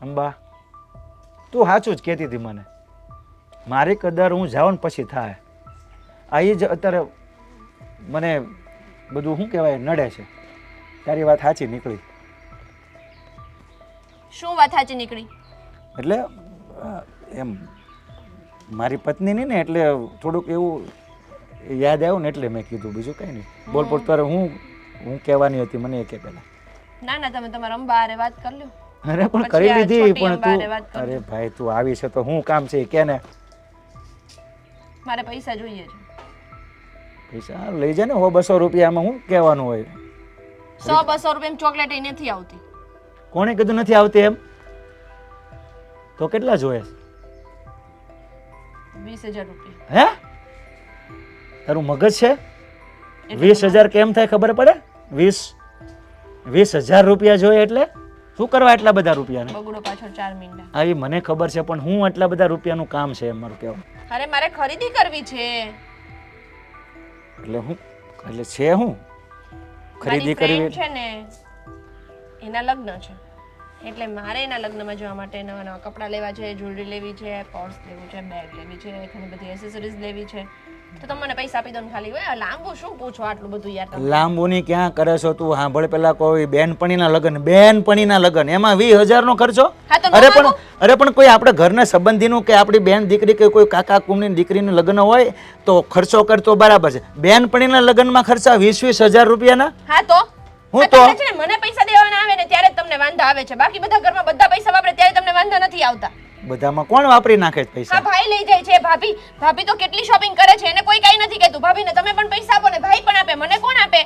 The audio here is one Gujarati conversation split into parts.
અંબા તું સાચું જ કહેતી હતી મને. મારી કદર હું જાઉં ને પછી થાય. આ જ અત્યારે મને બધું શું કહેવાય નડે છે. તારી વાત સાચી નીકળી. શું વાત સાચી નીકળી? એટલે એમ મારી પત્નીની ને એટલે થોડુંક એવું યાદ આવ્યું ને એટલે મેં કીધું, બીજું કંઈ નહીં. બોલ બોલ તારે હું કહેવાની હતી મને એ કે પહેલાં. ના ના, તમે તમારા અંબા હારે વાત કરી લો. અરે પણ કરી લીધી. પણ તું અરે ભાઈ તું આવી છે તો શું કામ છે કે ને? મારે પૈસા જોઈએ છે. પૈસા લઈ જા ને. 100-200 રૂપિયામાં શું કહેવાનું હોય? 100-200 રૂપિયામાં ચોકલેટ નથી આવતી. કોણે કીધું નથી આવતી એમ? તો કેટલા જોઈએ? 20,000 રૂપિયા. હે? તારું મગજ છે? 20,000 કેમ થાય ખબર પડે? 20,000 રૂપિયા જોઈએ એટલે શું કરવા એટલા બધા રૂપિયાને? બગડો પાછળ 4 મીંડા. હા એ મને ખબર છે, પણ હું આટલા બધા રૂપિયાનું કામ છે એમ મારું કહેવું. અરે મારે ખરીદી કરવી છે. એટલે હું એટલે છે હું ખરીદી કરવી છે ને એના લગ્ન છે, એટલે મારે એના લગ્નમાં જવા માટે નવા નવા કપડાં લેવા છે, જ્વેલરી લેવી છે, પર્સ લેવું છે, બેગ લેવી છે, ઘણી બધી એસેસરીઝ લેવી છે. તો તમે મને પૈસા આપી દો ને ખાલી. ઓય લાંબુ શું પૂછો આટલું બધું યાર તમે? લાંબુની ક્યાં કરે છો તું? સાંભળ પેલા કોઈ બેનપણીના લગ્ન એમાં 20,000 નો ખર્ચો? અરે પણ કોઈ આપણે ઘરના સંબંધીનું કે આપણી બેન દીકરી કે કોઈ કાકા કુમની દીકરીનું લગ્ન હોય તો ખર્ચો કરતો બરાબર છે. બેનપણીના લગ્નમાં ખર્ચા 20,000 રૂપિયાના? હા તો હું તો છે ને મને પૈસા દેવાના આવે ને ત્યારે જ તમને વાંધા આવે છે. બાકી બધા ઘરમાં બધા પૈસા વાપરે ત્યારે તમને વાંધા નથી આવતા. બધામાં કોણ વાપરી નાખે છે પૈસા? હા ભાઈ લઈ જાય છે. ભાભી તો કેટલી શોપિંગ કરે છે, એને કોઈ કઈ નથી કહેતું. ભાભીને તમે પણ પૈસા આપો ને ભાઈ પણ આપે, મને કોણ આપે?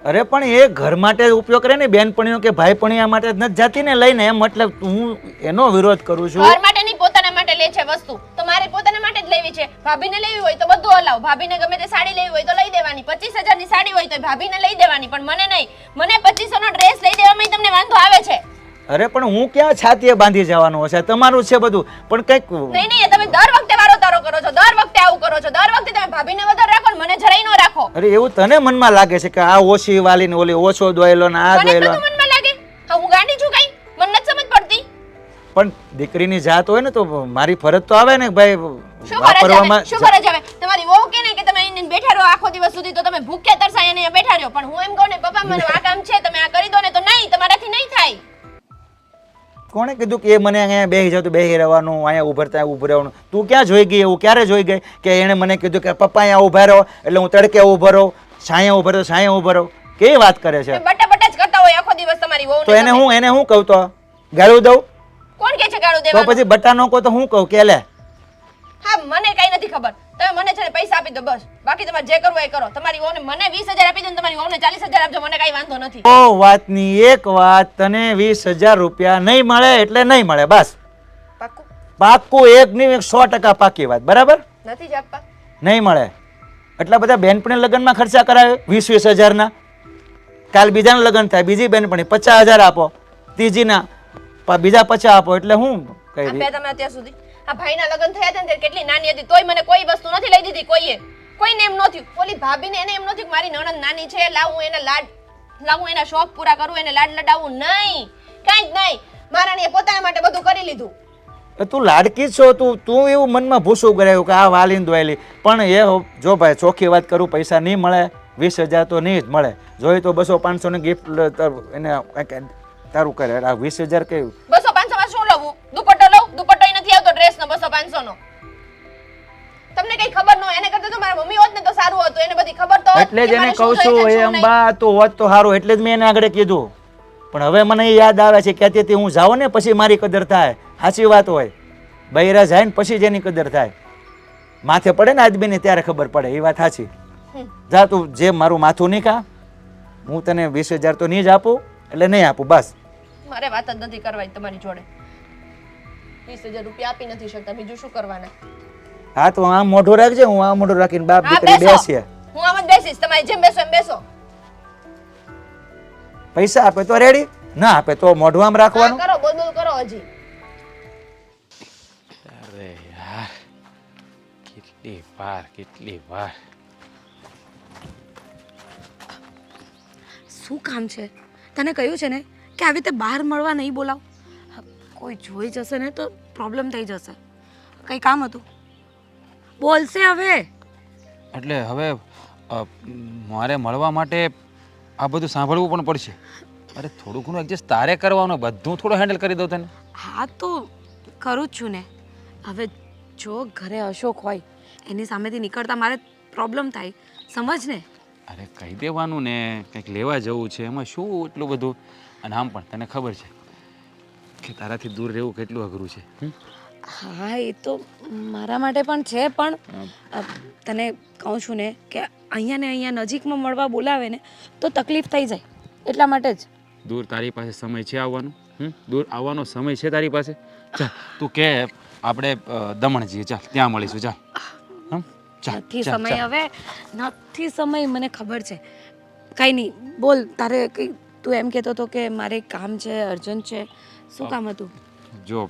અરે પણ એ ઘર માટે ઉપયોગ કરે ને, બેનપણીઓ કે ભાઈપણીયા માટે જ નથી જાતી ને લઈને. એમ મતલબ હું એનો વિરોધ કરું છું. ઘર માટે નહીં, પોતાના માટે લે છે વસ્તુ. તો મારે પોતાના માટે જ લેવી છે. ભાભીને લેવી હોય તો બધું હલાવ. ભાભીને ગમે તે સાડી લેવી હોય તો લઈ દેવાની. 25,000 ની સાડી હોય તો ભાભીને લઈ દેવાની, પણ મને નહીં. મને 2500 નો ડ્રેસ લઈ દેવામાં તમને વાંધો આવે છે. અરે પણ હું ક્યાં છાતીએ બાંધી જવાનું હશે? તમારું છે બધું. પણ કઈક નહીં તમે દર વખતે વારો તારો કરો છો, દર વખતે આવું કરો છો. દર વખતે તમે ભાભીને વધારે રાખો ને મને જરાય નો રાખો. અરે એવું તને મનમાં લાગે છે કે આ ઓછી વાલી ને ઓલી ઓછો દોયેલો ને આ દોયેલો? મને મનમાં લાગે? હા હું ગાંડી છું કઈ? મને નથી સમજ પડતી. પણ દીકરીની જાત હોય ને તો મારી ફરજ તો આવે ને ભાઈ. શું ફરજ આવે? તમારી વહુ કે ને કે તમે અહીં બેઠા રહો આખો દિવસ સુધી, તો તમે ભૂખ્યા તરસાય અને અહીંયા બેઠા રહો. પણ હું એમ કહું ને પપ્પા મને આ કામ છે તમે આ કરી દો ને, તો નહીં, તમારાથી નહીં થાય. કોણે કીધું કે એ મને અહીંયા બેસી જાવ તો બેસી રહેવાનું, અહીંયા ઉભરતા ઊભું રહેવાનું? તું ક્યાં જોઈ ગઈ? એવું ક્યારે જોઈ ગઈ કે એણે મને કીધું કે પપ્પા અહીંયા ઊભા રહો એટલે હું તડકે ઊભો રહું, છાંયે ઊભો રહું, છાંયે ઊભો રહું? કેવી વાત કરે છે? બટા જ કરતા હોય આખો દિવસ તમારી વહુ. તો એને હું કહું? તો ગાળું દઉં? કોણ કે છે ગાળું દેવાનું? તો પછી બટા નો કહો તો હું કહું કે લે? હા મને કઈ નથી ખબર. તમે મને છે ને પૈસા આપી દો બસ. બાકી તમારે જે કરવું એ કરો. તમારી વહુને મને 20,000 આપી દો ને તમારી વહુને 40,000 આપજો, મને કઈ વાંધો નથી. ઓ વાતની એક વાત, તને 20,000 રૂપિયા નહીં મળે એટલે નહીં મળે બસ. પાક્કું? પાક્કું. એક ની 100% પાકી વાત. બરાબર? નથી જ આપવા. નહીં મળે. એટલા બધા બેનપણી લગ્નમાં ખર્ચા કરાવે 20,000 ના. કાલ બીજાના લગ્ન થાય, બીજી બેનપણી 50,000 આપો, ત્રીજીના બીજા 50 આપો, એટલે હું કઈ આપ્યા તમે અત્યાર સુધી? આ ભાઈના લગ્ન થયા હતા ને કેટલી નાની હતી તોય મને કોઈ વસ્તુ નથી લઈ દીધી કોઈએ. કોઈને એમ નહોતું. ઓલી ભાભીને એને એમ નહોતું કે મારી નણંદ નાની છે, લાવું એના શોખ પૂરા કરું, એને લાડ લડાવું. નહીં, કાંઈ જ નહીં. મારાણીએ પોતાના માટે બધું કરી લીધું. તું લાડકી છો, તું એવું મનમાં ભૂસું કરાયું કે આ વાલીને દોયેલી. પણ એ જો ભાઈ ચોખ્ખી વાત કરું, પૈસા નહીં મળે. 20,000 તો નહીં જ મળે. જોઈએ તો 200-500 ની ગિફ્ટ એને તારું કરે. આ 20,000 કયું? 200-500 માં શું લઉં? દુપટ્ટો લઉં? દુપટ્ટો નથી આવતો ડ્રેસ નો 200-500 નો. તમને કઈ ખબર ન હોય? એને કરતા તો મારા મમ્મી હોત ને તો સારું હતું. એને બધી ખબર તો એટલે જ એને કહું છું એ અંબા તો હોત તો સારું. એટલે જ મેં એને આગળ કીધું. પણ હવે મને યાદ આવે છે કે ત્યાંથી હું જાઉં ને પછી મારી કદર થાય. સાચી વાત હોય. બૈરા જાય ને પછી જ એની કદર થાય. માથે પડે ને આદમીને ત્યારે ખબર પડે. એ વાત સાચી. જા તું જે મારું માથું નહીં ખા. હું તને 20,000 તો નહીં જ આપું એટલે નહીં આપું બસ. મારે વાત જ નથી કરવાની તમારી જોડે. 20,000 રૂપિયા આપી નથી શકતા, બીજું શું કરવાના? હા તો આમ મોઢું રાખજે. હું આમ મોઢું રાખીને બાપ દીકરી બેસીએ. હું આમ જ બેસીશ. તમારી જેમ બેસો એમ બેસો. પૈસા આપે તો રેડી, ના આપે તો મોઢું આમ રાખવાનું. કરો બોલ કરો હજી. અરે યાર કેટલી વાર શું કામ છે? તને કહ્યું છે ને કે આવી રીતે બહાર મળવા નહીં બોલાવ. કોઈ જોઈ જશે ને તો પ્રોબ્લેમ થઈ જશે. કંઈ કામ હતું? બોલશે હવે. એટલે હવે મારે મળવા માટે આ બધું સાંભળવું પણ પડશે. અરે થોડું ઘણું એડજસ્ટ તારે કરવાનું, બધું થોડું હેન્ડલ કરી દઉં તને. હા તો કરું જ છું ને. હવે જો ઘરે અશોક હોય એની સામેથી નીકળતા મારે પ્રોબ્લેમ થાય, સમજ ને. અરે કહી દેવાનું ને કંઈક લેવા જવું છે, એમાં શું એટલું બધું. અને આમ પણ તને ખબર છે કે તારાથી દૂર રહેવું કેટલું અઘરું છે. હા એ તો મારા માટે પણ છે, પણ તને કહું છું ને કે અહીંયા ને અહીંયા નજીકમાં મળવા બોલાવે ને તો તકલીફ થઈ જાય, એટલા માટે જ. દૂર તારી પાસે સમય છે આવવાનો? દૂર આવવાનો સમય છે તારી પાસે? ચાલ તું કે આપણે દમણ જઈએ, ચાલ ત્યાં મળીશું. ચાલ ચાલ નથી ચાલ, સમય, ચાલ. હવે નથી સમય, મને ખબર છે. કાંઈ નહીં, બોલ. તારે કંઈ તું એમ કહેતો હતો કે મારે કામ છે, અર્જન્ટ છે. શું કામ હતું? જો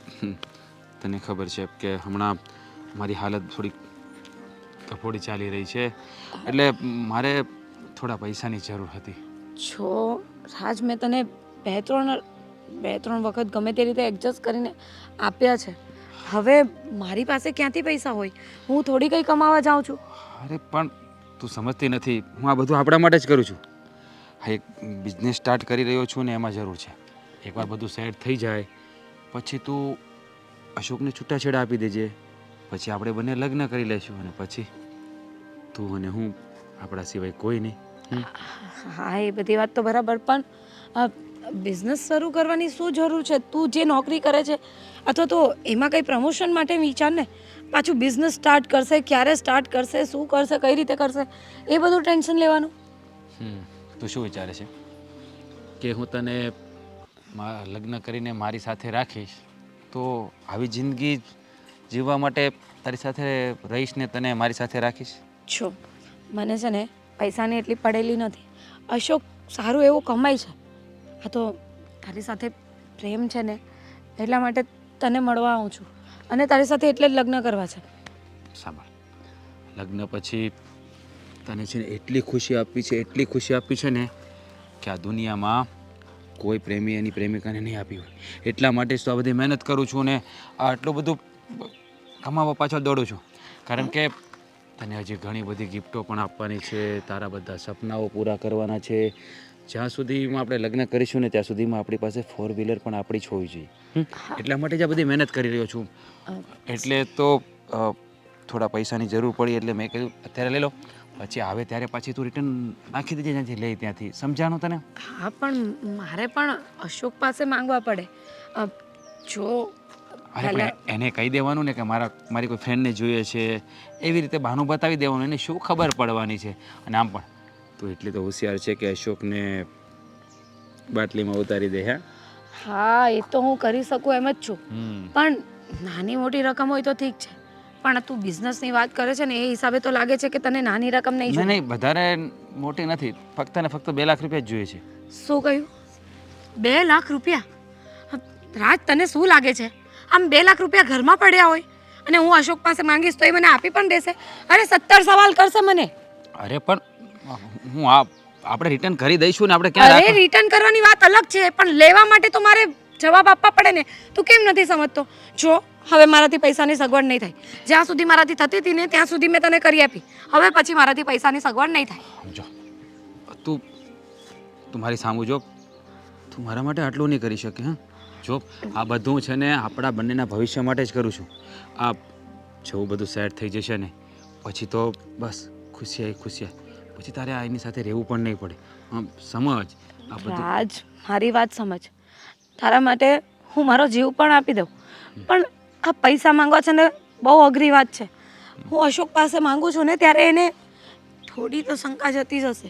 તને ખબર છે કે હમણાં મારી હાલત થોડી કફોડી ચાલી રહી છે, એટલે મારે થોડા પૈસાની જરૂર હતી. જો રાજ, મેં તને બે ત્રણ વખત ગમે તે રીતે એડજસ્ટ કરીને આપ્યા છે. હવે મારી પાસે ક્યાંથી પૈસા હોય? હું થોડી કંઈ કમાવા જાઉં છું. અરે પણ તું સમજતી નથી, હું આ બધું આપણા માટે જ કરું છું. હા, એક બિઝનેસ સ્ટાર્ટ કરી રહ્યો છું ને એમાં જરૂર છે. એકવાર બધું સેટ થઈ જાય પછી તું અશોકને છૂટાછેડા આપી દેજે, પછી આપણે બંને લગ્ન કરી લઈશું અને પછી તું અને હું, આપણા સિવાય કોઈ નહીં. હા, એ બધી વાત તો બરાબર, પણ બિઝનેસ શરૂ કરવાની શું જરૂર છે? તું જે નોકરી કરે છે અથવા તો એમાં કંઈ પ્રમોશન માટે વિચાર ને. પાછું બિઝનેસ સ્ટાર્ટ કરશે, ક્યારે સ્ટાર્ટ કરશે, શું કરશે, કઈ રીતે કરશે, એ બધું ટેન્શન લેવાનું. તું શું વિચારે છે કે હું તને લગ્ન કરીને મારી સાથે રાખીશ તો આવી જિંદગી જીવવા માટે તારી સાથે રહીશ ને તને મારી સાથે રાખીશ? છો મને છે ને પૈસાની એટલી પડેલી નથી. અશોક સારું એવું કમાય છે. હા તો તારી સાથે પ્રેમ છે ને એટલા માટે તને મળવા આવું છું અને તારી સાથે એટલે જ લગ્ન કરવા છે. સાંભળ, લગ્ન પછી તને છે ને એટલી ખુશી આપી છે ને કે આ દુનિયામાં કોઈ પ્રેમી એની પ્રેમિકાને નહીં આપી હોય. એટલા માટે જ તો આ બધી મહેનત કરું છું ને આ આટલું બધું કમાવા પાછળ દોડું છું. કારણ કે તને હજી ઘણી બધી ગિફ્ટો પણ આપવાની છે, તારા બધા સપનાઓ પૂરા કરવાના છે. જ્યાં સુધીમાં આપણે લગ્ન કરીશું ને ત્યાં સુધીમાં આપણી પાસે 4 વ્હીલર પણ આપણી જ હોવી જોઈએ. એટલા માટે જ આ બધી મહેનત કરી રહ્યો છું. એટલે તો થોડા પૈસાની જરૂર પડી એટલે મેં કીધું અત્યારે લઈ લો, પછી આવે ત્યારે પાછી તું રિટર્ન નાખી દેજે જ્યાંથી લઈ ત્યાંથી. સમજાણું તને? હા, પણ મારે પણ અશોક પાસે માંગવા પડે. જો અરે પણ એને કહી દેવાનું ને કે મારી કોઈ ફ્રેન્ડને જોઈએ છે, એવી રીતે બહાનું બતાવી દેવાનું. એને શું ખબર પડવાની છે? અને આમ પણ તું એટલી તો હોશિયાર છે કે અશોકને બાટલીમાં ઉતારી દે. હા, એ તો હું કરી શકું એમ જ છું, પણ નાની મોટી રકમ હોય તો ઠીક છે, પણ તું બિઝનેસની વાત કરે છે ને એ હિસાબે તો લાગે છે કે તને નાની રકમ નહીં જોઈએ. નહીં, વધારે મોટી નથી, ફક્ત ને ફક્ત 2 લાખ રૂપિયા જ જોઈએ છે. શું કહ્યું? 2 લાખ રૂપિયા? રાજ, તને શું લાગે છે આમ 2 લાખ રૂપિયા ઘરમાં પડ્યા હોય અને હું અશોક પાસે માંગીશ તો એ મને આપી પણ દેશે? અરે 70 સવાલ કરશે મને. અરે પણ હું આપણે રિટર્ન કરી દઈશું ને આપણે ક્યાં અરે રાખો. રિટર્ન કરવાની વાત અલગ છે, પણ લેવા માટે તો મારે જવાબ આપવા પડે ને. તું કેમ નથી સમજતો? જો હવે મારાથી પૈસાની સગવડ નહીં થાય. જ્યાં સુધી મારાથી થતી હતી ને ત્યાં સુધી મેં તને કરી આપી. હવે પછી મારાથી પૈસાની સગવડ નહીં થાય. સમજો, તું મારી સામું જો, તું મારા માટે આટલું નહીં કરી શકે. જો આ બધું છે ને આપણા બંનેના ભવિષ્ય માટે જ કરું છું. આ જેવું બધું સેટ થઈ જશે ને પછી તો બસ ખુશિયા પછી તારે એની સાથે રહેવું પણ નહીં પડે. સમજ આ બધું. રાજ, મારી વાત સમજ. તારા માટે હું મારો જીવ પણ આપી દઉં, પણ આ પૈસા માંગવા છે ને બહુ અઘરી વાત છે. હું અશોક પાસે માંગુ છું ને ત્યારે એને થોડી તો શંકા જતી જશે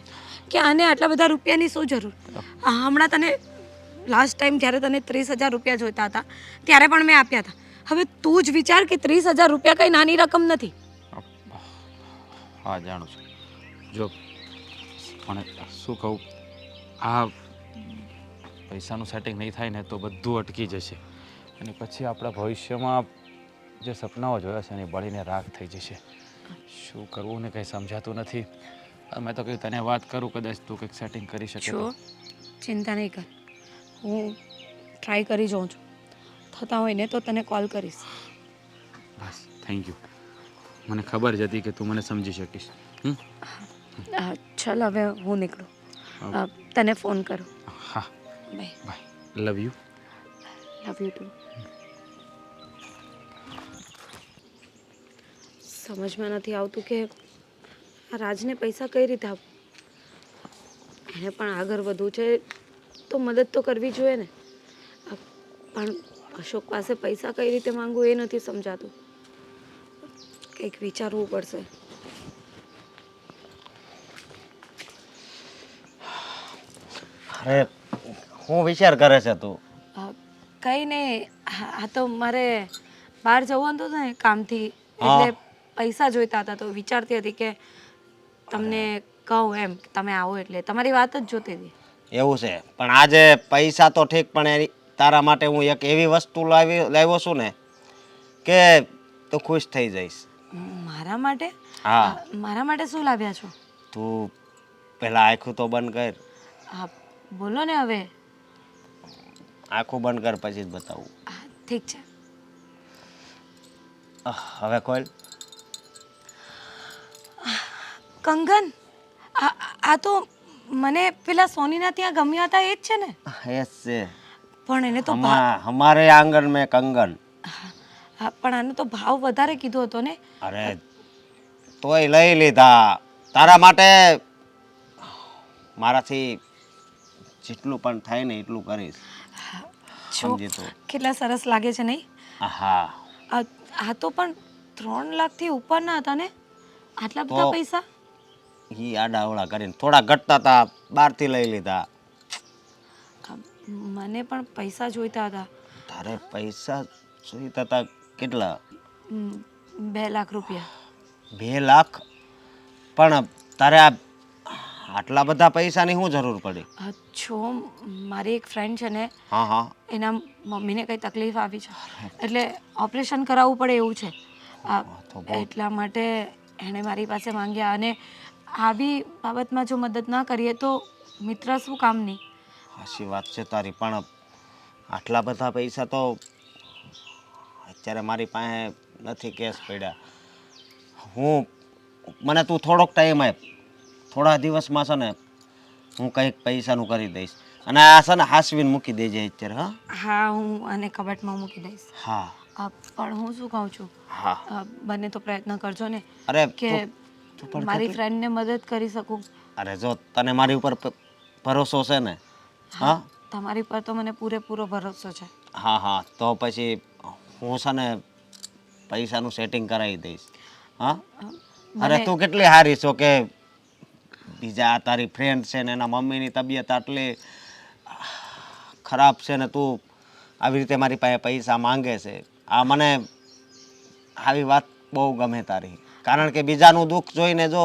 કે આને આટલા બધા રૂપિયાની શું જરૂર. હમણાં તને લાસ્ટ ટાઈમ જ્યારે તને 30,000 રૂપિયા જોઈતા હતા ત્યારે પણ મેં આપ્યા હતા. હવે તું જ વિચાર કે 30,000 રૂપિયા કંઈ નાની રકમ નથી. હા, જાણું છું. જો પણ શું કહું, આ પૈસાનું સેટિંગ નહીં થાય ને તો બધું અટકી જશે અને પછી આપણા ભવિષ્યમાં જે સપનાઓ જોયા છે ને બળીને રાખ થઈ જશે. શું કરવું ને કંઈ સમજાતું નથી. મેં તો કહ્યું તને વાત કરું, કદાચ તું કંઈક સેટિંગ કરી શકે. જો ચિંતા નહીં કર, હું ટ્રાય કરી જોઉં છું. થતા હોય ને તો તને કોલ કરીશ. બસ થેન્ક યુ. મને ખબર જ હતી કે તું મને સમજી શકીશ. ચાલ હવે હું નીકળું. તને ફોન કરું. હા bye. Bye. Love you. Love you too. સમજમાં નથી આવતું કે આ રાજને પૈસા કઈ રીતે આપું. એને પણ આગળ વધવું છે તો મદદ તો કરવી જોઈએ ને. પણ અશોક પાસે પૈસા કઈ રીતે માંગવું એ નથી સમજાતું. કંઈક વિચારવું પડશે. અરે હું વિચાર કરે છે તું? કંઈ નહીં, આ તો મારે બહાર જવું હતું ને કામથી, એટલે પૈસા જોઈતા હતા તો વિચારતી હતી કે તમને કહું એમ કે તમે આવો એટલે તમારી વાત જ જોતી હતી. એવું છે, પણ આજે પૈસા તો ઠીક, પણ તારા માટે હું એક એવી વસ્તુ લાવ્યો છું ને કે તું ખુશ થઈ જઈશ. મારા માટે? હા. મારા માટે શું લાવ્યા છો? તું પહેલા આંખું તો બંધ કર. હા બોલો ને હવે. આંખું બંધ કર પછી જ બતાવું. ઠીક છે. હવે ખોલ. કંગન, આ તો મને પેલા સોનીના ત્યાં ગમ્યા હતા એ જ છે ને? એ છે, પણ એને તો હમારે આંગણ મેં કંગન. હા પણ આનો તો ભાવ વધારે કીધો હતો ને. અરે તોય લઈ લીધા. તારા માટે મારાથી જેટલું પણ થાય ને એટલું કરીશ. સમજી તું? કેટલા સરસ લાગે છે નહીં? હા. આ તો પણ 3 લાખથી ઉપરના હતા ને? આટલા બધા પૈસા? ઈ આડાવડા કરીને થોડા ઘટતા હતા, બહારથી લઈ લીધા. મને પણ પૈસા જોઈતા હતા. તારે પૈસા જોઈતા હતા? કેટલા? 2 લાખ રૂપિયા. 2 લાખ? પણ તારે આટલા બધા પૈસાની શું જરૂર પડી? છો મારી એક ફ્રેન્ડ છે ને, હા હા, એના મમ્મીને કંઈ તકલીફ આવી છે એટલે ઓપરેશન કરાવવું પડે એવું છે. એટલા માટે એણે મારી પાસે માંગ્યા, અને આવી બાબતમાં જો મદદ ના કરીએ તો મિત્ર શું કામની. સાચી વાત છે તારી, પણ આટલા બધા પૈસા તો અત્યારે મારી પાસે નથી. કેશ પડ્યા. મને તું થોડોક ટાઈમ આપ. થોડા દિવસમાં છે ને હું કંઈક પૈસાનું કરી દઈશ, અને આ છે ને હાસવીને મૂકી દેજે અત્યારે. હા હા, હું આને કબાટમાં મૂકી દઈશ. હા. પણ હું શું કહું છું, હા. બને તો પ્રયત્ન કરજો ને અરે કે મારી ફ્રેન્ડને મદદ કરી શકું. અરે જો તને મારી ઉપર ભરોસો છે ને? હા, તમારી પર તો મને પૂરેપૂરો ભરોસો છે. હા હા, તો પછી હું છે ને પૈસાનું સેટિંગ કરાવી દઈશ. હા. અરે તું કેટલી સારી છો કે બીજા તારી ફ્રેન્ડ છે ને એના મમ્મીની તબિયત આટલી ખરાબ છે ને તું આવી રીતે મારી પાસે પૈસા માંગે છે. આ મને આવી વાત બહુ ગમે તારી, કારણ કે બીજાનું દુઃખ જોઈને જો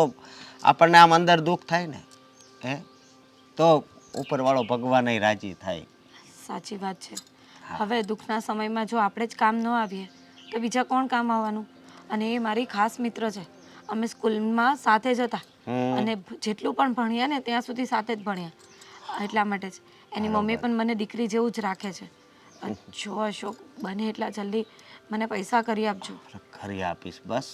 આપણને આમ અંદર દુઃખ થાય ને તો ઉપરવાળો ભગવાન રાજી થાય. સાચી વાત છે. હવે દુઃખના સમયમાં જો આપણે જ કામ ન આવીએ તો બીજા કોણ કામ આવવાનું? અને એ મારી ખાસ મિત્ર છે. અમે સ્કૂલમાં સાથે જ હતા અને જેટલું પણ ભણ્યા ને ત્યાં સુધી સાથે જ ભણ્યા. એટલા માટે જ એની મમ્મી પણ મને દીકરી જેવું જ રાખે છે. જો અશોક, બને એટલા જલ્દી મને પૈસા કરી આપજો. કરી આપીશ, બસ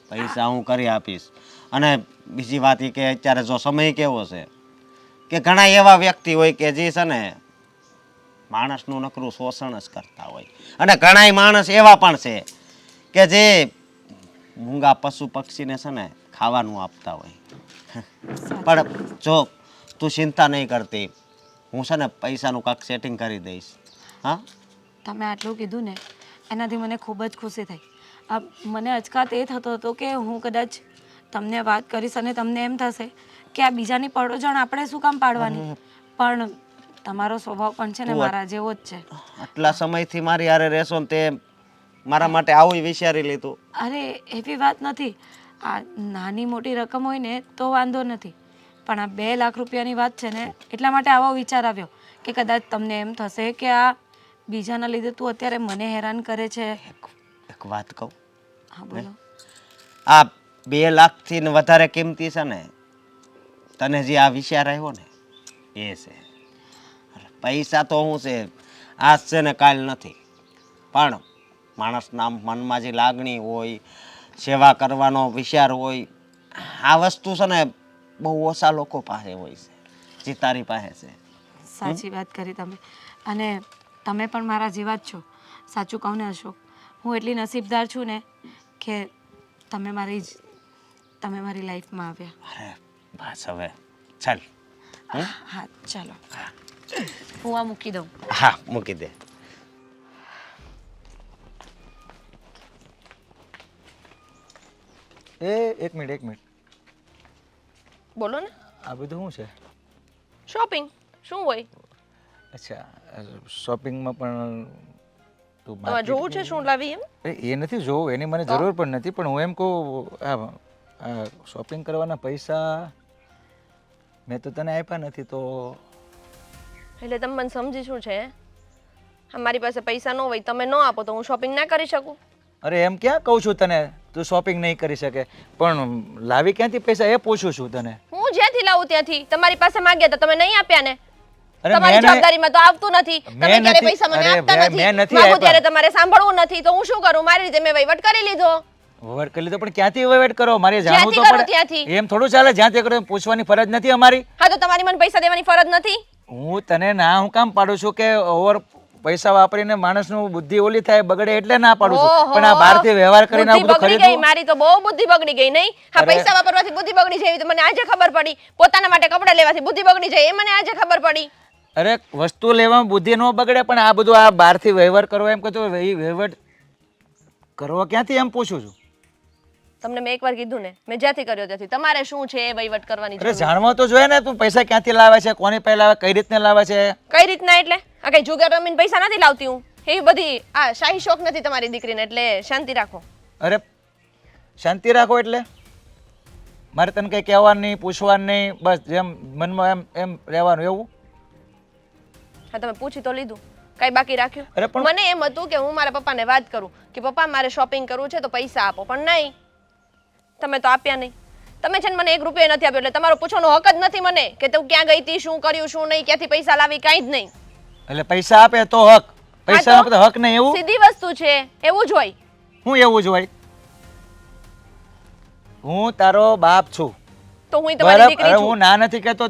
પૈસા હું કરી આપીશ. અને બીજી વાત એ કે અત્યારે જો સમય કેવો છે કે ઘણા એવા વ્યક્તિ હોય કે જે છે ને માણસનું નકરું શોષણ જ કરતા હોય, અને ઘણા માણસ એવા પણ છે કે જે મૂંગા પશુ પક્ષીને છે ને ખાવાનું આપતા હોય. પણ જો તું ચિંતા નહીં કરતી, હું છે ને પૈસાનું કાંક સેટિંગ કરી દઈશ. હા, તમે આટલું કીધું ને એનાથી મને ખૂબ જ ખુશી થઈ. મને અચકાત એ થતો હતો કે હું કદાચ તમને વાત કરીશ અને તમને એમ થશે કે આ બીજાની પડોજણ આપણે શું કામ પાડવાની. પણ તમારો સ્વભાવ પણ છે ને મારા જેવો જ છે. આટલા સમયથી મારી હારે રહેશો ને તે મારા માટે આવું વિચારી લીધું. અરે એવી વાત નથી. આ નાની મોટી રકમ હોય ને તો વાંધો નથી, પણ આ 2 લાખ રૂપિયાની વાત છે ને એટલા માટે આવો વિચાર આવ્યો કે કદાચ તમને એમ થશે કે આ બીજાના લીધે તું અત્યારે મને હેરાન કરે છે. એક વાત કહું? હા બોલો. આ 2 લાખથી વધારે કિંમતી છે ને તને જે આ વિચાર આવ્યો ને એ છે. પૈસા તો શું છે, આજ છે ને કાલ નથી. પણ માણસના મનમાં જે લાગણી હોય, સેવા કરવાનો વિચાર હોય, આ વસ્તુ છે ને બહુ ઓછા લોકો પાસે હોય છે, જે તારી પાસે છે. સાચી વાત કરી તમે. અને તમે પણ મારા જેવા જ છો. સાચું કહું ને અશોક, હું એટલી નસીબદાર છું ને કે તમે મારી લાઈફમાં આવ્યા. અરે બસ હવે ચાલ. હા ચાલો, હું આ મૂકી દઉં. હા મૂકી દે. એક મિનિટ બોલો ને. આ બધું શું છે? શોપિંગ શું હોય? અચ્છા, શોપિંગ પણ તું તમારે જોવું છે શું લાવી એમ? એ નથી જોવું, એની મને જરૂર પણ નથી, પણ હું એમ કહું શોપિંગ કરવાના પૈસા મેં તો તને આપ્યા નથી તો. એટલે તમે મને સમજી શું છે? મારી પાસે પૈસા ન હોય, તમે ન આપો તો હું શોપિંગ ના કરી શકું? અરે એમ ક્યાં કહું છું તને તું શોપિંગ નહીં કરી શકે, પણ લાવી ક્યાંથી પૈસા એ પૂછું છું તને. હું જ્યાંથી લાવું ત્યાંથી. તમારી પાસે માંગ્યા તો તમે નહીં આપ્યા ને? અરે તમારી મેં જવાબદારીમાં તો આવતું નથી. તમે મેં ક્યારે નથી- પૈસા મને અરે આપતા મેં નથી. નથી માંગુ આપ્યા. ત્યારે તમારે સાંભળવું નથી તો હું શું કરું? મારી રીતે મેં વહીવટ કરી લીધો. વહીવટ કરી લીધો, પણ ક્યાંથી વહીવટ કરો? મારે જાણવું તો જ્યાંથી કરો પડે. ત્યાંથી. એમ થોડું ચાલે, જ્યાંથી કરો એમ પૂછવાની ફરજ નથી અમારી. હા તો તમારી મને પૈસા દેવાની ફરજ નથી? હું તને ના હું કામ પાડું છું કે ઓવર પૈસા વાપરીને માણસનું બુદ્ધિ ઓલી થાય બગડે એટલે ના પાડું છું, ઓહો, પણ આ બહારથી વ્યવહાર કરીને આ બુદ્ધિ બધું બગડી ગઈ. ખરીદવું. મારી તો બહુ બુદ્ધિ બગડી ગઈ નહીં? હા, અરે. પૈસા વાપરવાથી બુદ્ધિ બગડી જાય એવી તો મને આજે ખબર પડી. પોતાના માટે કપડાં લેવાથી બુદ્ધિ બગડી જાય એ મને આજે ખબર પડી. અરે વસ્તુ લેવામાં બુદ્ધિ ન બગડે, પણ આ બધું આ બહારથી વ્યવહાર કરવો એમ કહેતો વહીવટ કરવો ક્યાંથી એમ પૂછું છું. તમને મેં એકવાર કીધું ને, મેં જ્યાંથી કર્યો ત્યાંથી. તમારે શું છે એ વહીવટ કરવાની અરે જરૂર? જાણવા તો જોઈએ ને તું પૈસા ક્યાંથી લાવે છે, કોની પાસે લાવે, કઈ રીતને લાવે છે. કઈ રીતના એટલે? આ કઈ જુગાર રમીને પૈસા નથી લાવતી હું. એવી બધી આ શાહી શોખ નથી તમારી દીકરીને, એટલે શાંતિ રાખો. અરે શાંતિ રાખો એટલે મારે તને કંઈ કહેવાનું નહીં, પૂછવાનું નહીં, બસ જેમ મનમાં એમ એમ રહેવાનું એવું. હા, તમે પૂછી તો લીધું, કઈ બાકી રાખ્યું? અરે પણ મને એમ હતું કે હું મારા પપ્પાને વાત કરું કે પપ્પા મારે શોપિંગ કરવું છે તો પૈસા આપો, પણ નહીં, તમે તો આપ્યા નહીં. તમે છે ને મને 1 રૂપિયો નથી આપ્યો, એટલે તમારો પૂછવાનો હક જ નથી મને કે તું ક્યાં ગઈ હતી, શું કર્યું, શું નહીં, ક્યાંથી પૈસા લાવી, કાંઈ જ નહીં. એટલે પૈસા આપે તો હક, પૈસા હા આપે તો હક નહીં એવું. સીધી વસ્તુ છે, એવું જ હોય. હું એવું જ હોય? હું તારો બાપ છું તો હું તમારી બરાબર. દીકરી અરે છું. હું ના નથી કહેતો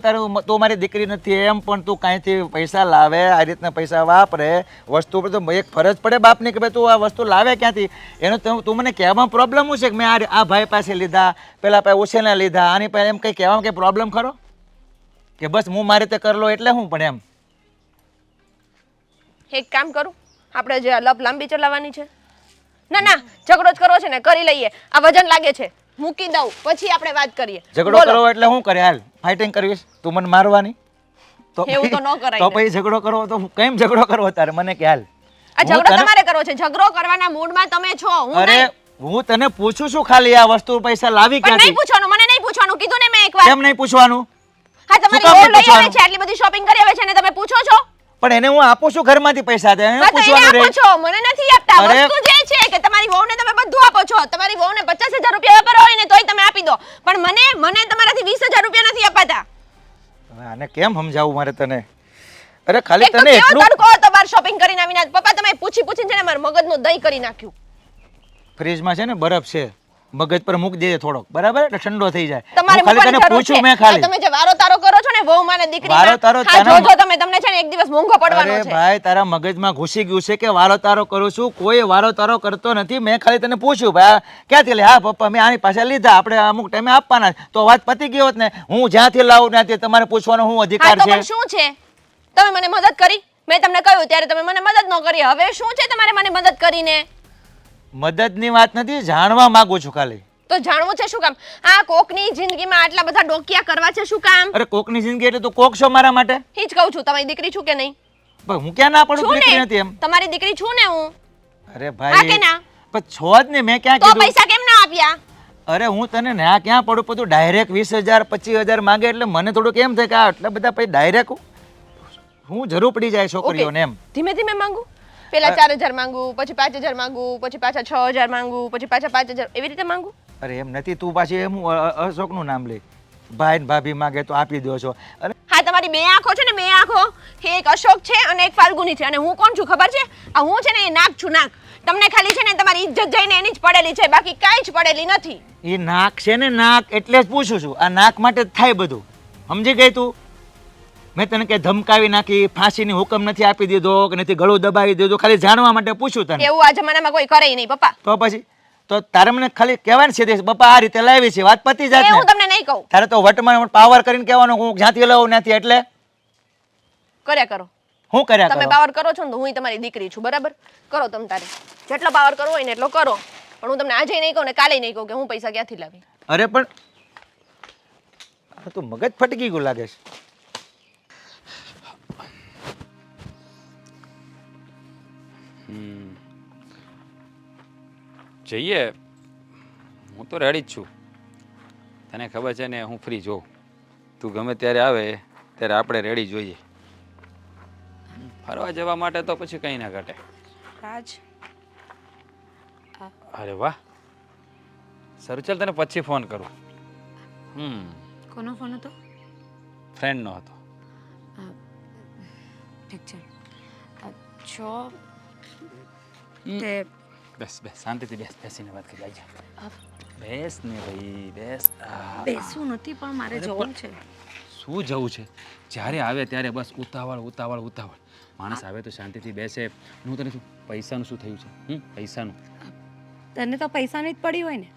તું મારી દીકરી નથી એમ, પણ તું કાંઈથી પૈસા લાવે, આ રીતના પૈસા વાપરે વસ્તુ પર તો એક ફરજ પડે બાપની કે ભાઈ તું આ વસ્તુ લાવે ક્યાંથી. એનો તું મને કહેવામાં પ્રોબ્લેમ શું છે કે મેં આ ભાઈ પાસે લીધા, પેલા પાસે ઓછેના લીધા, આની પાસે એમ કંઈ કહેવામાં કંઈ પ્રોબ્લેમ ખરો કે બસ હું મારી રીતે કરી લો એટલે હું? પણ એમ એક કામ કરું, આપણે જે આ લપ લાંબી ચલાવવાની છે, ના ના ઝઘડો જ કરવો છે ને કરી લઈએ. આ વજન લાગે છે, મૂકી દઉં, પછી આપણે વાત કરીએ. ઝઘડો બોલો. કરવો એટલે શું કરે? હાલ ફાઇટિંગ કરવીશ, તું મને મારવાની તો એવું તો ન કરાય તો ને. પછી ઝઘડો કરવો તો કેમ ઝઘડો કરવો તારે? મને કે હાલ આ હું ઝઘડો તને- તમારે કરવો છે, ઝઘડો કરવાના મૂડમાં તમે છો, હું અરે નહીં. હું તને પૂછું છું ખાલી આ વસ્તુ પૈસા લાવી પણ નહીં ક્યાંથી? પૂછવાનું, મને નહીં પૂછવાનું, કીધું ને મેં એકવાર. કેમ નહીં પૂછવાનું? હા, તમારી શું કામ વહુ નહીં લઈ આવે પૂછવાનું? છે, આટલી બધી શોપિંગ કરી આવે છે ને તમે પૂછો છો? પણ એને હું આપું છું ઘરમાંથી પૈસા, એને હા, તો એને પૂછવાનું આપો રહે. છો, મને નથી આપતા. અરે. વસ્તુ જે છે કે તમારી વહુને તમે બધું આપો છો. તમારી વહુને 50,000 રૂપિયા વાપરવા હોય ને તોય તમે આપી દો, પણ મને તમારાથી 20,000 રૂપિયા નથી અપાતા. હવે આને કેમ સમજાવું મારે તને? અરે ખાલી એક તો તને કેવો એટલું તડકો હતો બહાર શોપિંગ કરીને આવીને. પપ્પા તમે પૂછી છે ને મારા મગજનું દહીં કરી નાખ્યું. ફ્રીજમાં છે ને બરફ છે, મગજ પર મૂકી દેજે થોડોક, બરાબર? એટલે ઠંડો થઈ જાય. તમારે હું ખાલી તને મૂકવાની જરૂર પૂછું છે. મેં ખાલી. આ તમે જે વારો તારો કરો છો ને વહુ માને દીકરીમાં, વારો તારો હા, તને- જોજો તમે, તમને છે ને એક દિવસ મોંઘો પડવાનો અરે છે. ભાઈ તારા મગજમાં ઘૂસી ગયું છે કે વારો તારો કરું છું? કોઈ વારો તારો કરતો નથી. મેં ખાલી તને પૂછ્યું ભાઈ આ ક્યાંથી લે? હા પપ્પા મેં આની પાસે લીધા, આપણે અમુક ટાઈમે આપવાના છે. તો વાત પતી ગઈ હોત ને. હું જ્યાંથી લાવું ત્યાંથી તમારે પૂછવાનો હું હા, અધિકાર તો છે? પણ શું છે? તમે મને મદદ કરી, મેં તમને કહ્યું ત્યારે તમે મને મદદ ન કરી. હવે શું છે તમારે મને મદદ કરીને? મદદની વાત નથી, જાણવા માંગુ છું ખાલી. તો જાણવું છે શું કામ? આ કોકની જિંદગીમાં આટલા બધા ડોકિયા કરવા છે શું કામ? અરે કોકની જિંદગી એટલે તું કોક છો મારા માટે? ઈ જ કહું છું, તમારી દીકરી છું કે નહીં? પણ હું ક્યાં ના પડું? છું દીકરી ને, નથી એમ. તમારી દીકરી છું ને હું. અરે હા કે ભાઈ ના? પણ છો જ ને. મેં ક્યાં તો કીધું? પૈસા કેમ ના આપ્યા? અરે હું તને ના ક્યાં પડું? પણ તું ડાયરેક્ટ 20,000 25,000 માંગે એટલે મને થોડુંક એમ થાય કે આ આટલા બધા પછી ડાયરેક્ટ હું જરૂર પડી જાય છોકરીઓને એમ. ધીમે ધીમે માંગુ. પેલા 4,000 માંગુ, પછી 5,000 માંગુ, પછી પાછા 6,000 માંગુ, પછી પાછા 5,000, એવી રીતે માંગુ. અરે એમ નથી, તું પાછી એમ અશોકનું નામ લે. ભાઈ ને ભાભી માંગે તો આપી દો છો. અરે હા, તમારે તમારી બે આંખો છે ને, બે આંખો એક અશોક છે અને એક ફાલ્ગુની છે. અને હું કોણ છું ખબર છે? આ હું છે ને એ નાક છું, નાક. તમને ખાલી છે ને તમારી ઇજ્જત જઈને એની જ પડેલી છે, બાકી કાંઈ જ પડેલી નથી. એ નાક છે ને નાક, એટલે જ પૂછું છું. આ નાક માટે જ થાય બધું. સમજી ગઈ તું? મેં તને કે ધમકાવી નાખી, ફાંસીની હુકમ નથી આપી દીધો કે નથી ગળું દબાવી દીધું, ખાલી જાણવા માટે પૂછ્યું તને. એવું આ જમાનામાં કોઈ કરે નહીં પપ્પા. તો પછી તો તારે મને ખાલી કહેવાનું છે પપ્પા આ રીતે લાવી છે, વાત પતી એ જાય હું ને. તમને નહીં કહું. તારે તો વટમાં પાવર કરીને કહેવાનું હું જ્યાંથી લાવું નથી, એટલે કર્યા કરો. હું કર્યા તમે કરો. પાવર કરો છો ને તો હું તમારી દીકરી છું, બરાબર? કરો તમે તારે જેટલો પાવર કરવો હોય ને એટલો કરો, પણ હું તમને આજે નહીં કહું ને કાલે નહીં કહું કે હું પૈસા ક્યાંથી લાવી. અરે પણ આ તો મગજ ફટકી ગયું લાગે છે. જઈએ, હું તો રેડી જ છું. તને ખબર છે ને હું ફ્રી જોઉં. તું ગમે ત્યારે આવે ત્યારે આપણે રેડી જોઈએ. ફરવા જવા માટે તો પછી કંઈ ના ઘટે. રાજ, અરે વાહ, સારું ચાલ, તને પછી ફોન કરું. કોનો ફોન હતો? ફ્રેન્ડનો હતો. ઠીક છે. છો તે બેસ બેસ, શાંતિથી બેસ, બેસીને વાત કરી લેજે. બેસ ને ભાઈ, બેસ. બેસવું નથી પણ મારે જવું છે. શું જવું છે? જ્યારે આવે ત્યારે બસ ઉતાવળ ઉતાવળ ઉતાવળ. માણસ આવે તો શાંતિથી બેસે. હું તને શું, પૈસાનું શું થયું છે? પૈસાનું તને તો પૈસાની જ પડી હોય ને,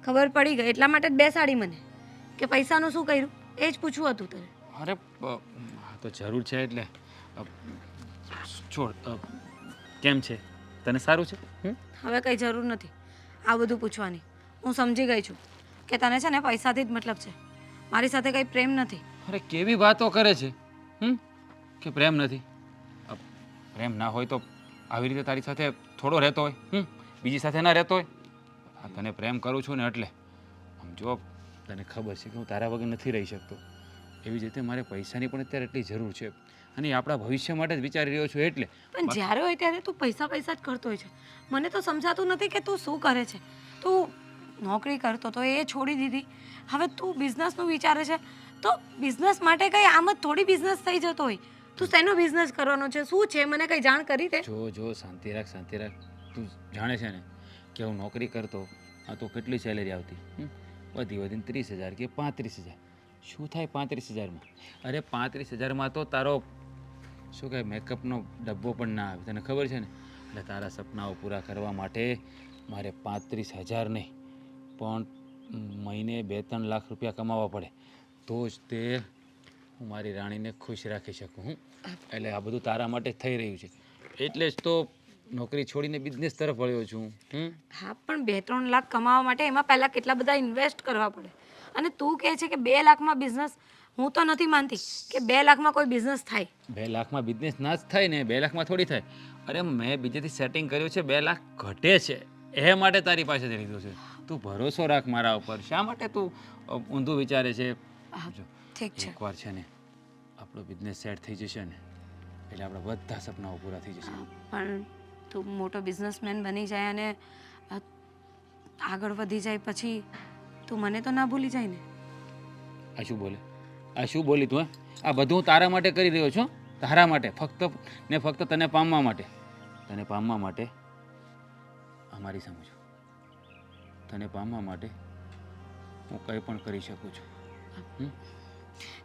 ખબર પડી ગઈ એટલા માટે જ બેસાડી મને કે પૈસાનું શું કર્યું એ જ પૂછવું હતું તને. અરે આ તો જરૂર છે એટલે છોડ. કેમ છે? તને સારું છે? હવે કંઈ જરૂર નથી આ બધું પૂછવાની. હું સમજી ગઈ છું કે તને છે ને પૈસાથી જ મતલબ છે, મારી સાથે કંઈ પ્રેમ નથી. અરે કેવી વાતો કરે છે કે પ્રેમ નથી? પ્રેમ ના હોય તો આવી રીતે તારી સાથે થોડો રહેતો હોય, બીજી સાથે ના રહેતો હોય. તને પ્રેમ કરું છું ને એટલે. આમ જો તને ખબર છે કે હું તારા વગર નથી રહી શકતો, એવી જ રીતે મારે પૈસાની પણ અત્યારે એટલી જરૂર છે અને એ આપણા ભવિષ્ય માટે જ વિચારી રહ્યો છું એટલે. પણ જ્યારે હોય ત્યારે તું પૈસા પૈસા જ કરતો હોય છે. મને તો સમજાતું નથી કે તું શું કરે છે. તું નોકરી કરતો તો એ છોડી દીધી, હવે તું બિઝનેસનું વિચારે છે. તો બિઝનેસ માટે કંઈ આમ જ થોડી બિઝનેસ થઈ જતો હોય. તું શેનો બિઝનેસ કરવાનો છે, શું છે, મને કંઈ જાણ કરી દે. જો શાંતિ રાખ, શાંતિ રાખ. તું જાણે છે ને કે હું નોકરી કરતો આ તો કેટલી સેલેરી આવતી, વધીને 30,000 કે 35,000. શું થાય 35,000માં? અરે 35,000માં તો તારો શું કહે મેકઅપનો ડબ્બો પણ ના આવે, તને ખબર છે ને. એટલે તારા સપનાઓ પૂરા કરવા માટે મારે 35,000 નહીં પણ મહિને 2-3 લાખ રૂપિયા કમાવા પડે, તો જ તે હું મારી રાણીને ખુશ રાખી શકું. એટલે આ બધું તારા માટે જ થઈ રહ્યું છે, એટલે જ તો નોકરી છોડીને બિઝનેસ તરફ વળ્યો છું. હા, પણ 2-3 લાખ કમાવા માટે એમાં પહેલાં કેટલા બધા ઇન્વેસ્ટ કરવા પડે. અને તું કહે છે કે 2 લાખમાં બિઝનેસ, હું તો નથી માનતી કે 2 લાખમાં કોઈ બિઝનેસ થાય. 2 લાખમાં બિઝનેસ ના જ થાય ને, 2 લાખમાં થોડી થાય. અરે મેં બીજેથી સેટિંગ કર્યું છે, 2 લાખ ઘટે છે એ માટે તારી પાસેથી લીધું છે. તું ભરોસો રાખ મારા ઉપર. શા માટે તું ઊંધું વિચારે છે? ઠીક છે, એકવાર છે ને આપણો બિઝનેસ સેટ થઈ જશે ને એટલે આપણા બધા સપનાઓ પૂરા થઈ જશે. પણ તું મોટો બિઝનેસમેન બની જાય અને આગળ વધી જાય પછી તું મને તો ના ભૂલી જાય ને. આ શું બોલે? આ શું બોલી તું? આ બધું હું તારા માટે કરી રહ્યો છું, તારા માટે, ફક્ત ને ફક્ત તને પામવા માટે. તને પામવા માટે અમારી સામે છું. તને પામવા માટે હું કંઈ પણ કરી શકું છું.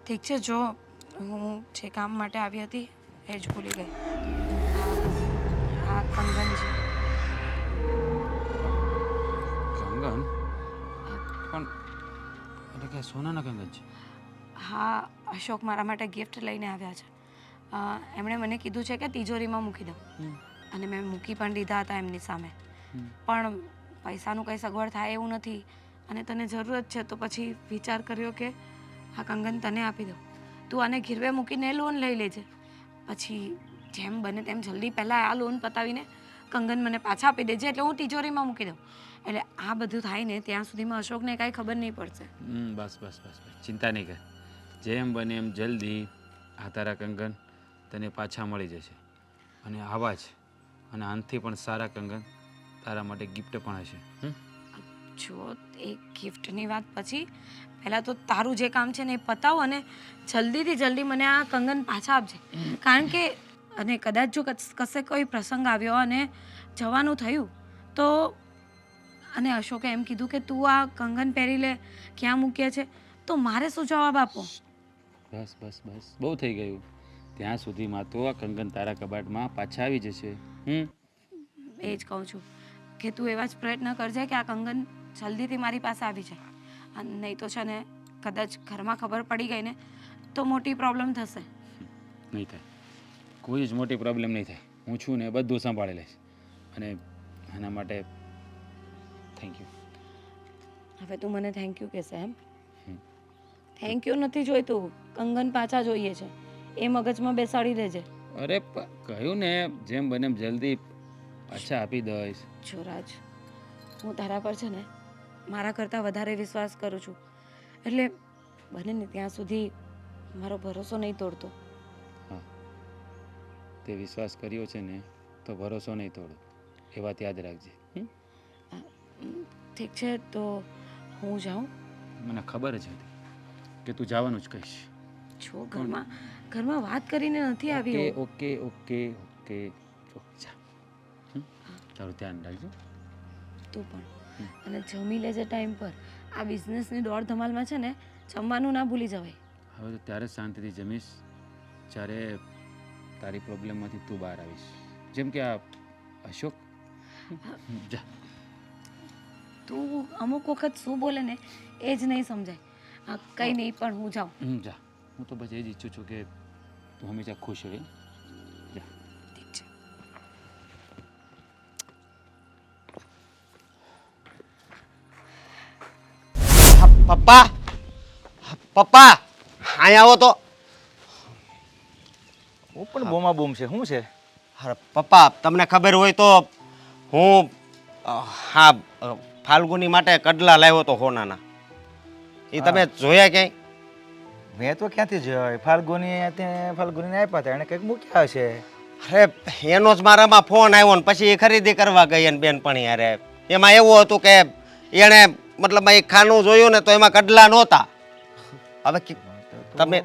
ઠીક છે, જો હું જે કામ માટે આવી હતી એ જ ભૂલી ગઈ. આ કંગન છે. કંગન? પણ એટલે કે સોનાના કંગન છે? હા, અશોક મારા માટે ગિફ્ટ લઈને આવ્યા છે. એમણે મને કીધું છે કે તિજોરીમાં મૂકી દઉં, અને મેં મૂકી પણ દીધા હતા એમની સામે. પણ પૈસાનું કંઈ સગવડ થાય એવું નથી અને તને જરૂરત છે, તો પછી વિચાર કર્યો કે આ કંગન તને આપી દઉં. તું આને ગીરવે મૂકીને લોન લઈ લેજે, પછી જેમ બને તેમ જલ્દી પહેલાં આ લોન પતાવીને કંગન મને પાછા આપી દેજે, એટલે હું તિજોરીમાં મૂકી દઉં. એટલે આ બધું થાય ને ત્યાં સુધીમાં અશોકને કાંઈ ખબર નહીં પડશે. બસ બસ બસ બસ, ચિંતા નહીં કર. જેમ બને એમ જલ્દી આ તારા કંગન તને પાછા મળી જશે. અને આવા જ અને આનાથી પણ સારા કંગન તારા માટે ગિફ્ટ પણ હશે. જો એ ગિફ્ટની વાત પછી પહેલાં તો તારું જે કામ છે ને એ પતાવ અને જલ્દીથી જલ્દી મને આ કંગન પાછા આપજે. કારણ કે અને કદાચ જો કશે કોઈ પ્રસંગ આવ્યો અને જવાનું થયું તો અને અશોકે એમ કીધું કે તું આ કંગન પહેરી લે, ક્યાં મૂક્યા છે, તો મારે શું જવાબ આપો? બસ બસ બસ બહુ થઈ ગયું. ત્યાં સુધીમાં તો આ કંગન તારા કબાટમાં પાછા આવી જશે. એ જ કહું છું કે તું એવા જ પ્રયત્ન કરજે કે આ કંગન જલ્દીથી મારી પાસે આવી જાય. અને નહીં તો છે ને કદાચ ઘરમાં ખબર પડી ગઈ ને તો મોટી પ્રોબ્લેમ થશે. નહીં થાય, કોઈ જ મોટી પ્રોબ્લેમ નહીં થાય. હું છું ને બધું સંભાળી લઈશ. અને આના માટે થેન્ક યુ. હવે તું મને થેન્ક યુ કહેશે એમ? થેન્ક યુ નથી જોઈતું, કંગન પાછા જોઈએ છે, એ મગજમાં બેસાડી દેજે. અરે કહ્યું ને જેમ બને એમ જલ્દી પાછા આપી દઈશ. જો રાજ, હું તારા પર છે ને મારા કરતાં વધારે વિશ્વાસ કરું છું, એટલે બને ને ત્યાં સુધી મારો ભરોસો નહીં તોડતો. હા, તે વિશ્વાસ કર્યો છે ને તો ભરોસો નહીં તોડો, એ વાત યાદ રાખજે. ઠીક છે, તો હું જાઉં? મને ખબર જ હતી કે તું જવાનું જ કહીશ. જો ઘરમાં વાત કરીને નથી આવી. ઓકે ઓકે ઓકે ઓકે જા. તારું ધ્યાન રાખજો. તું પણ. અને જમી લેજે ટાઈમ પર. આ બિઝનેસની દોડ ધમાલમાં છે ને જમવાનું ના ભૂલી જવાય. હવે તો ત્યારે જ શાંતિથી જમીશ જ્યારે તારી પ્રોબ્લેમમાંથી તું બહાર આવીશ. જેમ કે આ અશોક. જા. તું અમુક વખત શું બોલે ને એ જ નહીં સમજાય. કંઈ નહીં, પણ હું જાઉં. જા. હું તો બસ એ જ ઈચ્છું છું કે તું હંમેશા ખુશ રહે. જા. ઠીક છે. પપ્પા, પપ્પા અહીંયા આવો તો. હું પણ બોમા બોમ છે, શું છે? અરે પપ્પા, તમને ખબર હોય તો હું હા ફાલ્ગુની માટે કડલા લાવ્યો તો હોનાના. એ તમે જોયા ક્યાંય? મેં તો ક્યાંથી જોયા? ફાલ્ગુનીને આપ્યા હતા, એને કંઈક મૂક્યા હશે. અરે એનો જ મારામાં ફોન આવ્યો ને પછી એ ખરીદી કરવા ગઈ અને બેનપણી અરે એમાં એવું હતું કે એણે મતલબ એક ખાનું જોયું ને તો એમાં કડલા નહોતા. હવે તમે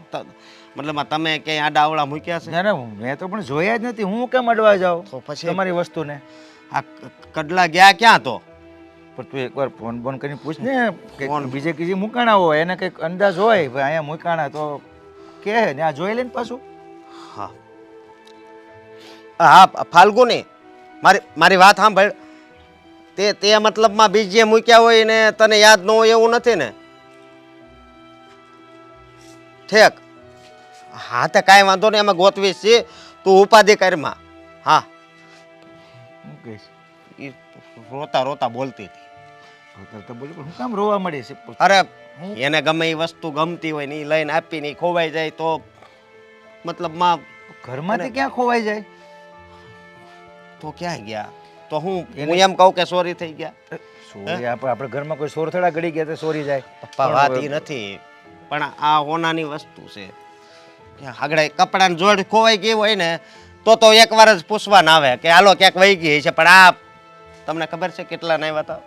મતલબ તમે ક્યાંય આડા અવળા મૂક્યા છે? ના ના, મેં તો પણ જોયા જ નથી. હું કેમ અડવા જાઉં તો પછી તમારી વસ્તુને? આ કડલા ગયા ક્યાં તો? પણ તું એકવાર ફોન બોન કરીને પૂછ ને કે બીજે કીજી મૂકાણા હોય, એને કંઈક અંદાજ હોય ભાઈ અહીંયા મૂકાણા તો કે ત્યાં જોઈ લે ને પાછું. હા હા ફાલ્ગુની, મારી વાત સાંભળ. તે મતલબમાં બીજે મૂક્યા હોય ને તને યાદ ન હોય એવું નથી ને? ઠેક. હા તો કાંઈ વાંધો નહીં, અમે ગોતવીશ છીએ, તું ઉપાધિ કરમાં. હા. હું કહીશ ઈ રોતા રોતા બોલતી હતી. તો બોલું પણ હું કામ રોવા મળી છે? અરે એને ગમે એ વસ્તુ ગમતી હોય ને એ લઈને આપીને ઈ ખોવાઈ જાય તો મતલબમાં ઘરમાંથી ક્યાં ખોવાઈ જાય? તો ક્યાં ગયા? તો હું એમ કહું કે સોરી થઈ ગયા. સોરી આપણે ઘરમાં કોઈ સોર થોડા ગળી ગયા તો સોરી જાય? પપ્પા વાત ઈ નથી, પણ આ હોનાની વસ્તુ છે. આગળ કપડાની જોડ ખોવાઈ ગઈ હોય ને તો એકવાર જ પૂછવા ના આવે કે હાલો ક્યાંક વહી ગઈ છે. પણ આ તમને ખબર છે કેટલા ના આવ્યા હતા?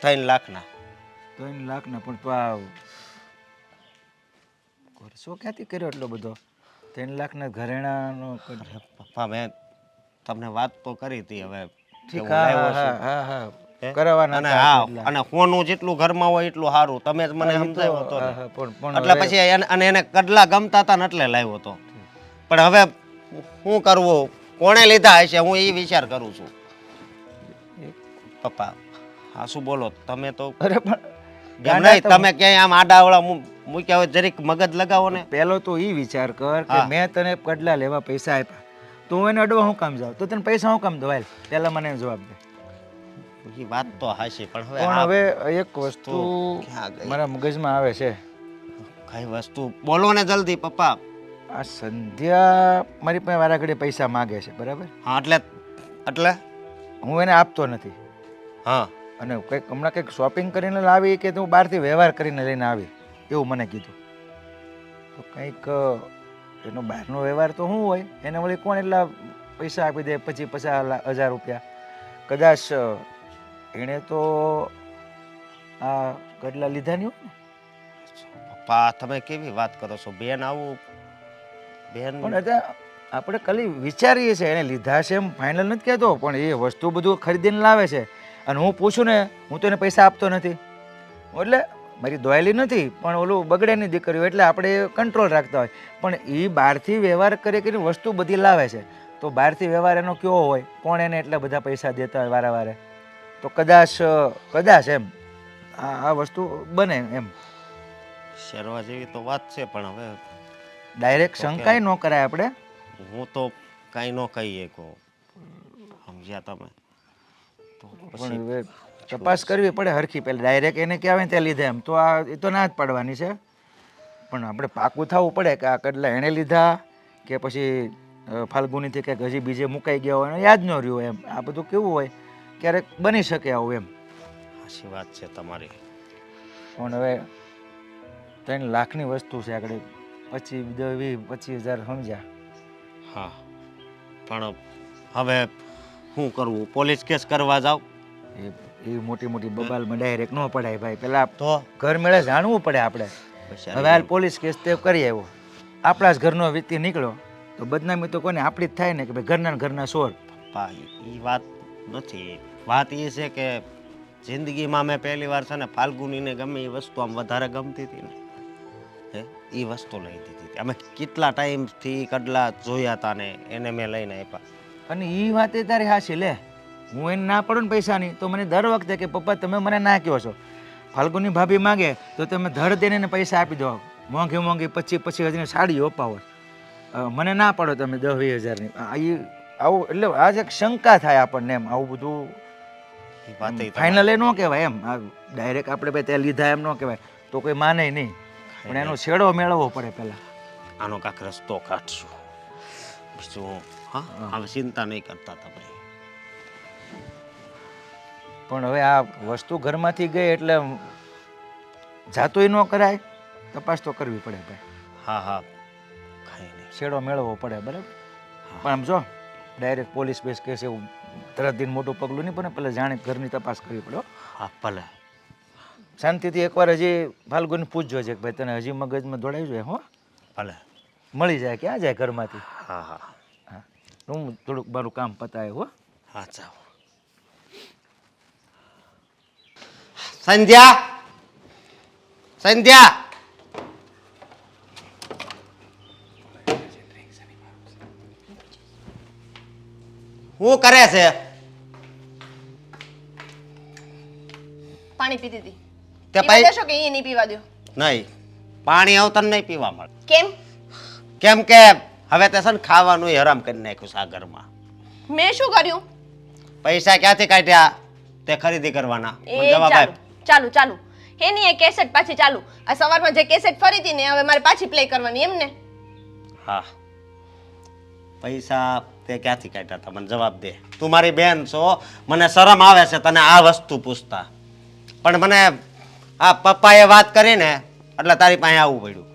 3 લાખના. 3 લાખના? પણ તો આ ખર્ચો ક્યાંથી કર્યો એટલો બધો? 3 લાખના ઘરેણાનો? પપ્પા મેં તમને વાત તો કરી હતી. હવે ઠીક, હા હા કરાવવાના અને હા અને હોનું જેટલું ઘરમાં હોય એટલું સારું. તમે જ મને સમજાવ્યો હતો ને. એટલે પછી અને એને કડલા ગમતા હતા ને એટલે લાવ્યો હતો. પણ હવે શું કરવું, કોણે લીધા હશે હું એ વિચાર કરું છું. પપ્પા હા શું બોલો તમે તો? અરે પણ એમ નહીં, તમે ક્યાંય આમ આડાવડા મૂક્યા હોય જરીક મગજ લગાવો ને. પહેલો તો ઈ વિચાર કર કે મેં તને કડલા લેવા પૈસા આપ્યા, તું એને અડવા હું કામ જાવ? તો તને પૈસા હું કામ દો? હાલ પહેલા મને જવાબ દે. એ વાત તો હાશી, પણ પણ હવે એક વસ્તુ મારા મગજમાં આવે છે. કઈ વસ્તુ? બોલો ને જલ્દી પપ્પા. આ સંધ્યા મારી પાસે વારા ઘડી પૈસા માગે છે, બરાબર? હા એટલે હું એને આપતો નથી. હા. અને કંઈક હમણાં કંઈક શોપિંગ કરીને લાવી કે તું બહારથી વ્યવહાર કરીને લઈને આવી એવું મને કીધું. તો કંઈક એનો બહારનો વ્યવહાર તો શું હોય, એને વળી કોણ એટલા પૈસા આપી દે 50,000 રૂપિયા? કદાચ એણે તો આ કડલા લીધા નહીં હોય ને. પપ્પા તમે કેવી વાત કરો છો બેન આવું બેન પણ અત્યારે આપણે ખાલી વિચારીએ છીએ એને લીધા છે એમ ફાઇનલ નથી કહેતો, પણ એ વસ્તુ બધું ખરીદીને લાવે છે અને હું પૂછું ને હું તો એને પૈસા આપતો નથી. એટલે મારી દોયલી નથી, પણ ઓલું બગડેની દીકરીઓ એટલે આપણે કંટ્રોલ રાખતા હોય. પણ એ બહારથી વ્યવહાર કરી કરીને વસ્તુ બધી લાવે છે, તો બહારથી વ્યવહાર એનો કેવો હોય, કોણ એને એટલા બધા પૈસા દેતા હોય વારે વારે, તો કદાચ એમ આ વસ્તુ બને એમ. શેરવા જેવી તો વાત છે, પણ હવે ડાયરેક્ટ શંકાય ન કરાય આપણે. હું તો કાંઈ ન કહીએ કહો, સમજ્યા તમે? તો પણ પછી હવે તપાસ કરવી પડે હરખી. પહેલાં ડાયરેક્ટ એને કહેવાય ને ત્યાં લીધા એમ તો એ તો ના જ પાડવાની છે. પણ આપણે પાકું થવું પડે કે આ કડલા એણે લીધા કે પછી ફાલ્ગુનીથી કંઈક હજી બીજે મુકાઈ ગયા હોય યાદ ન રહ્યું એમ. આ બધું કેવું હોય, ક્યારેક બની શકે આવું એમ. સાચી વાત છે તમારી. પણ હવે 3 લાખની વસ્તુ છે આગળ, 25,000 સમજ્યા. હા, પણ હવે શું કરવું? પોલીસ કેસ કરવા જાવ એ મોટી મોટી બબાલમાં ડાયરેક્ટ ન પડાય ભાઈ. પેલા તો ઘર મેળે જાણવું પડે આપણે. હવે હાલ પોલીસ કેસ તે કરી આવ્યો, આપણા જ ઘરનો વ્યક્તિ નીકળ્યો તો બદનામી તો કોને? આપણી જ થાય ને કે ભાઈ ઘરના સોર. પપ્પા એ વાત નથી. વાત એ છે કે જિંદગીમાં મેં પહેલી વાર છે ને ફાલ્ગુનીને ગમે એ વસ્તુ આમ વધારે ગમતી હતી ને, હે એ વસ્તુ લઈ દીધી હતી. અમે કેટલા ટાઈમથી કડલા જોયા હતા ને એને મેં લઈને આપ્યા. અને એ વાતે તારી હાસી લે. હું એને ના પડું ને પૈસાની તો મને દર વખતે કે પપ્પા તમે મને ના કહો છો. ફાલ્ગુની ભાભી માગે તો તમે ધડ દઈને એને પૈસા આપી દો, મોંઘી 25,000ની સાડીઓ અપાવો. મને ના પાડો તમે 10,000-20,000ની. આવું એટલે આજ એક શંકા થાય આપણને એમ. આવું બધું એ વાત ફાઇનલ એ ન કહેવાય એમ. આ ડાયરેક્ટ આપણે ભાઈ ત્યાં લીધા એમ ન કહેવાય, તો કોઈ માને નહીં. પણ એનો છેડો મેળવવો પડે પહેલાં. આનો કાંક રસ્તો કાઢશું બીજું. હા, હવે ચિંતા નહીં કરતા તમે. પણ હવે આ વસ્તુ ઘરમાંથી ગઈ એટલે જાતોય ન કરાય, તપાસ તો કરવી પડે ભાઈ. હા હા, કાંઈ નહીં. છેડો મેળવવો પડે બરાબર. પણ આમ જો ડાયરેક્ટ પોલીસ બેસ કેસ એવું તરત દિન મોટું પગલું નહીં પણ પહેલાં જાણી ઘરની તપાસ કરવી પડે. હા ભલે. શાંતિથી એકવાર હજી ફાલ્ગુની પૂછજો છે કે ભાઈ તને હજી મગજમાં દોડાવી જોઈએ. હો ભલે. મળી જાય ક્યાં જાય ઘરમાંથી. હા હા હા, હું થોડુંક મારું કામ પતાય. હો હા, જાઓ. સંધ્યા, સંધ્યા, શું કરે છે? પાણી પીતી હતી. તે પીવા પાઈ દેશો કે એ નહીં પીવા દો? નહીં, પાણી આવતા નહીં પીવા મળે. કેમ? કેમ કે હવે તે છે ને ખાવાનું હરામ કરી નાખ્યું છે આ ઘરમાં. મેં શું કર્યું? પૈસા ક્યાંથી કાઢ્યા? તે ખરીદી કરવાના. મને એ જવાબ ચાલુ આપ. ચાલુ ચાલુ એની એ કેસેટ પાછી ચાલુ. આ સવારમાં જે કેસેટ ફરી હતી ને હવે મારે પાછી પ્લે કરવાની એમ ને? હા, પૈસા તે ક્યાંથી કાઢ્યા હતા? મને જવાબ દે. તું મારી બેન છો, મને શરમ આવે છે તને આ વસ્તુ પૂછતા, પણ મને આ પપ્પાએ વાત કરીને એટલે તારી પાસે આવવું પડ્યું.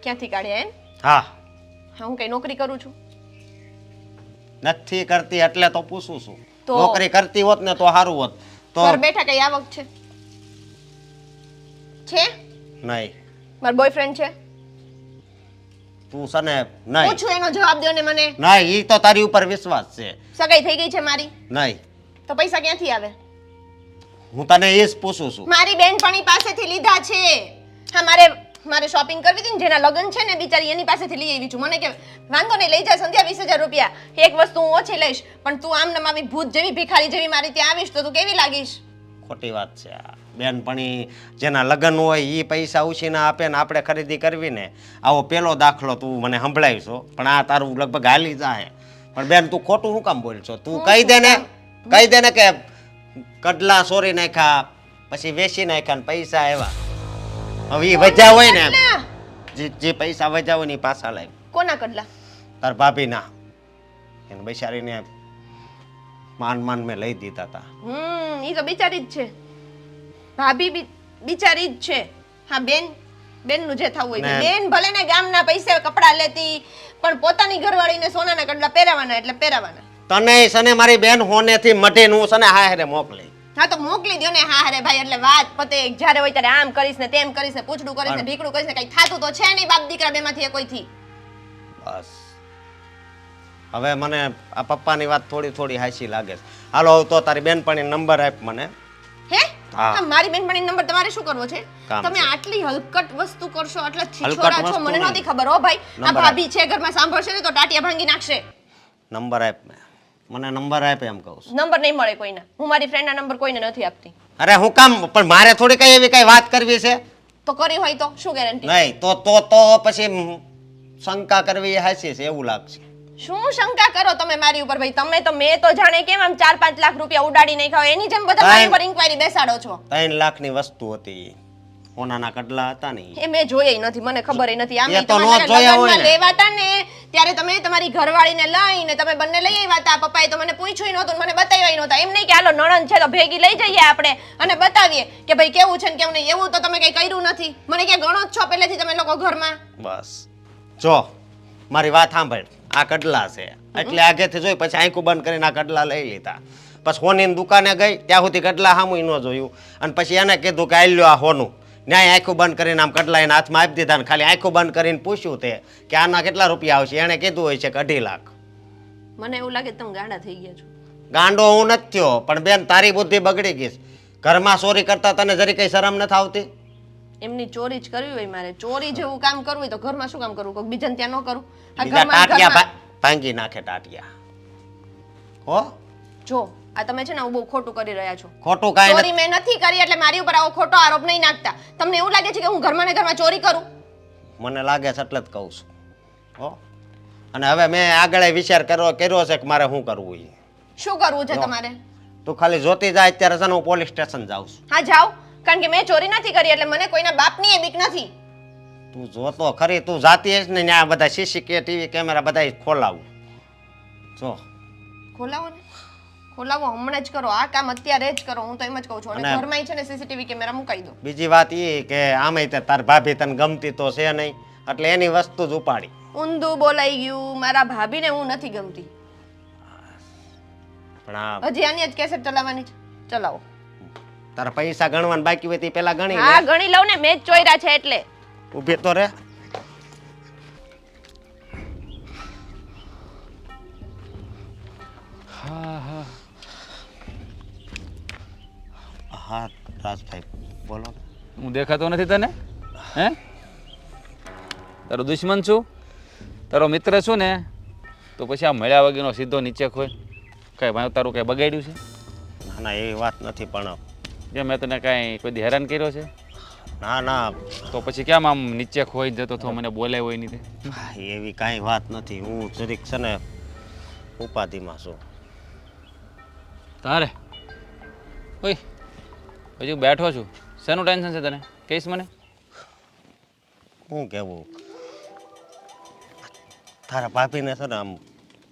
ક્યાંથી કાઢ્યા એમ? હા, હા, હું કઈ નોકરી કરું છું? નથી કરતી એટલે તો પૂછું છું. તો- નોકરી કરતી હોત ને તો સારું હોત. તો ઘર બેઠા કઈ આવક છે? છે? નહીં, મારો બોયફ્રેન્ડ છે? તું છે ને નહીં પૂછું એનો જવાબ દો ને મને. નહીં, ઈ તો તારી ઉપર વિશ્વાસ છે. સગાઈ થઈ ગઈ છે મારી, નહીં, તો પૈસા ક્યાંથી આવે? હું તને એ જ પૂછું છું. મારી બેનપણી પાસેથી લીધા છે. હા, મારે શોપિંગ કરવી હતી ને જેના લગ્ન છે ને બિચારી એની પાસેથી લઈ આવી છું. મને કે વાંધો નહીં લઈ જા સંધ્યા 20,000 રૂપિયા, એક વસ્તુ હું ઓછી લઈશ, પણ તું આમ ને આવી ભૂત જેવી ભિખારી જેવી મારી ત્યાં આવીશ તો તું કેવી લાગીશ? ખોટી વાત છે આ. બેનપણી જેના લગ્ન હોય એ પૈસા ઉછીના આપે ને આપણે ખરીદી કરવી ને, આવો પેલો દાખલો તું મને સંભળાવીશો, પણ આ તારું લગભગ હાલી જાય. પણ બેન તું ખોટું શું કામ બોલશો? તું કહી દે ને કે કડલા સોરી નાખ્યા પછી વેચી નાખ્યા ને પૈસા આવ્યા. હવે એ વજ્યા હોય ને જે પૈસા વજ્યા હોય ને એ પાછા લાવ. કોના કડલા? તાર ભાભીના. એને બિચારીને માન મેં લઈ દીધા હતા. ઈ તો બિચારી જ છે. ભાભી બિચારી જ છે. હા, બેનનું જે થવું હોય. બેન ભલે ને ગામના પૈસે કપડાં લેતી, પણ પોતાની ઘરવાળીને સોનાના કડલા પહેરાવાના એટલે પહેરાવાના. તને છે ને મારી બેન હોનેથી મઢીને હું છે ને હારે મોકલી. હા તો મોકલી દો ને હા રે ભાઈ એટલે વાત પતે જ્યારે હોય ત્યારે આમ કરીશ ને તેમ કરીશ ને પૂછડું કરીશ ને ભીકડું કરીશ ને કઈ થાતું તો છે નહીં બાપ દીકરા બેમાંથી કોઈથી. બસ હવે મને આ પપ્પાની વાત થોડી થોડી હાચી લાગે છે. હાલો તો તારી બેનપણી નંબર આપ મને. હે હા. આ મારી બેનપણી નંબર તમારે શું કરવો છે? કામ તમે છે. આટલી હલકટ વસ્તુ કરશો આટલા હલકટ છીછોરા છો વસ્તુ મને નહીં. નહોતી ખબર હો ભાઈ. આ નંબર ભાભી છે ઘરમાં સાંભળશે ને તો ટાટિયા ભાંગી નાખશે. નંબર આપ મને નંબર આપ એમ કહું છું. નંબર નહીં મળે કોઈના. હું મારી ફ્રેન્ડના નંબર કોઈને નથી આપતી. અરે હું કામ પણ મારે થોડી કઈ એવી કઈ વાત કરવી છે તો કરી હોય તો શું ગેરંટી? નહીં તો પછી શંકા કરવી એ હાચી છે એવું લાગશે. શું શંકા કરો તમે મારી ઉપર ભાઈ? તમે તો મેં તો જાણે કેમ આમ 4-5 લાખ રૂપિયા ઉડાડી નાખ્યા એની જેમ બધા મારી ઉપર ઇન્ક્વાયરી બેસાડો છો. 3 લાખની વસ્તુ હતી સોનાના કડલા હતા ને ઈ. એ મેં જોયેય નથી મને ખબર નથી. આમ એ તો તમે નો મારા જોયા હોય લગ્નમાં ને. લેવાતા ને ત્યારે તમે તમારી ઘરવાળીને લઈને તમે બંને લઈ આવ્યા હતા. પપ્પાએ તો મને પૂછ્યું નહોતું મને બતાવ્યું નહોતા. એમ નહીં કે હાલો નણંદ છે તો ભેગી લઈ જઈએ આપણે અને બતાવીએ કે ભાઈ કેવું છે ને કેવું નહીં. એવું તો તમે કઈ કર્યું નથી. મને કે ગણો જ છો પહેલેથી તમે લોકો ઘરમાં. બસ જો મારી વાત સાંભળ આ કડલા છે એટલે આગેથી જોઈ પછી આંખું બંધ કરીને આ કડલા લઈ લીધા. પછી સોનીની દુકાને ગઈ ત્યાં સુધી કડલા સામું ન જોયું અને પછી એને કીધું કે આલ્યો આ હોનું. ન્યાય આંખું બંધ કરીને આમ કડલા એના હાથમાં આપી દીધા ને ખાલી આંખું બંધ કરીને પૂછ્યું તે કે આના કેટલા રૂપિયા આવશે એણે કીધું હોય છે કે 2.5 લાખ. મને એવું લાગે તમે ગાંડા થઈ ગયા છો. ગાંડો હું નથી થયો પણ બેન તારી બુદ્ધિ બગડી ગઈ છે. ઘરમાં ચોરી કરતા તને જરી કઈ શરમ નથી આવતી? એમની ચોરી જ કરવી હોય મારે. ચોરી જેવું કામ કરવું હોય તો ઘરમાં શું કામ કરવું? કોઈ બીજાને ત્યાં ન કરું. આ બીજા ઘરમાં ટાટિયા ભાંગી નાખે ટાટિયા. હો જો આ તમે છે ને બહુ ખોટું કરી રહ્યા છો. ખોટું કાંઈ ચોરી મેં નથી કરી એટલે મારી ઉપર આવો ખોટો આરોપ નહીં નાખતા. તમને એવું લાગે છે કે હું ઘરમાં ને ઘરમાં ચોરી કરું? મને લાગે છે એટલે જ કહું છું. હો અને હવે મેં આગળ વિચાર કર્યો છે કે મારે શું કરવું એ. શું કરવું છે તમારે? તું ખાલી જોતી જાય અત્યારે છે ને હું પોલીસ સ્ટેશન જાઉં છું. હા જાઓ કારણ કે મેં ચોરી નથી કરી એટલે મને કોઈના બાપની એ બીક નથી. તું જોતો ખરી તું જાતી હશ ને ત્યાં બધા સીસીટીવી કેમેરા બધા ખોલાવું. જો ખોલાવો ને ખોલાવો હમણાં જ કરો. આ કામ અત્યારે જ કરો. હું તો એમ જ કહું છું. અને અને ઘરમાં છે ને સીસીટીવી કેમેરા મુકાઈ દો. બીજી વાત એ કે આમે તે તાર ભાભી તને ગમતી તો છે નહીં એટલે એની વસ્તુ જ ઉપાડી. ઊંધું બોલાઈ ગયું. મારા ભાભીને હું નથી ગમતી. પણ આ હજી આની જ કેસેટ ચલાવવાની છે. ચલાવો. તારા પૈસા ગણવાના બાકી હોય તે પેલા ગણી હા લે. ગણી લઉં ને મેં જ ચોર્યા છે એટલે. ઊભી તો રે. હા રાજભાઈ બોલો. હું દેખાતો નથી તને? હે તારો દુશ્મન છું? તારો મિત્ર છું ને તો પછી આ મળ્યા વગરનો સીધો નીચે ખોય કઈ ભાઈ તારું કઈ બગાડ્યું છે? ના ના એવી વાત નથી પણ કે મેં તને કાંઈ કોઈ દી હેરાન કર્યો છે? ના ના તો પછી કેમ આમ નીચે ખોઈ જતો તો મને બોલાય હોય નહીં તે? એવી કાંઈ વાત નથી. હું જરીક છે ને ઉપાધિમાં છું. તારે ઓય હજુ બેઠો છું. શેનું ટેન્શન છે તને? કહીશ મને? શું કહેવું તારા ભાભીને છે ને આમ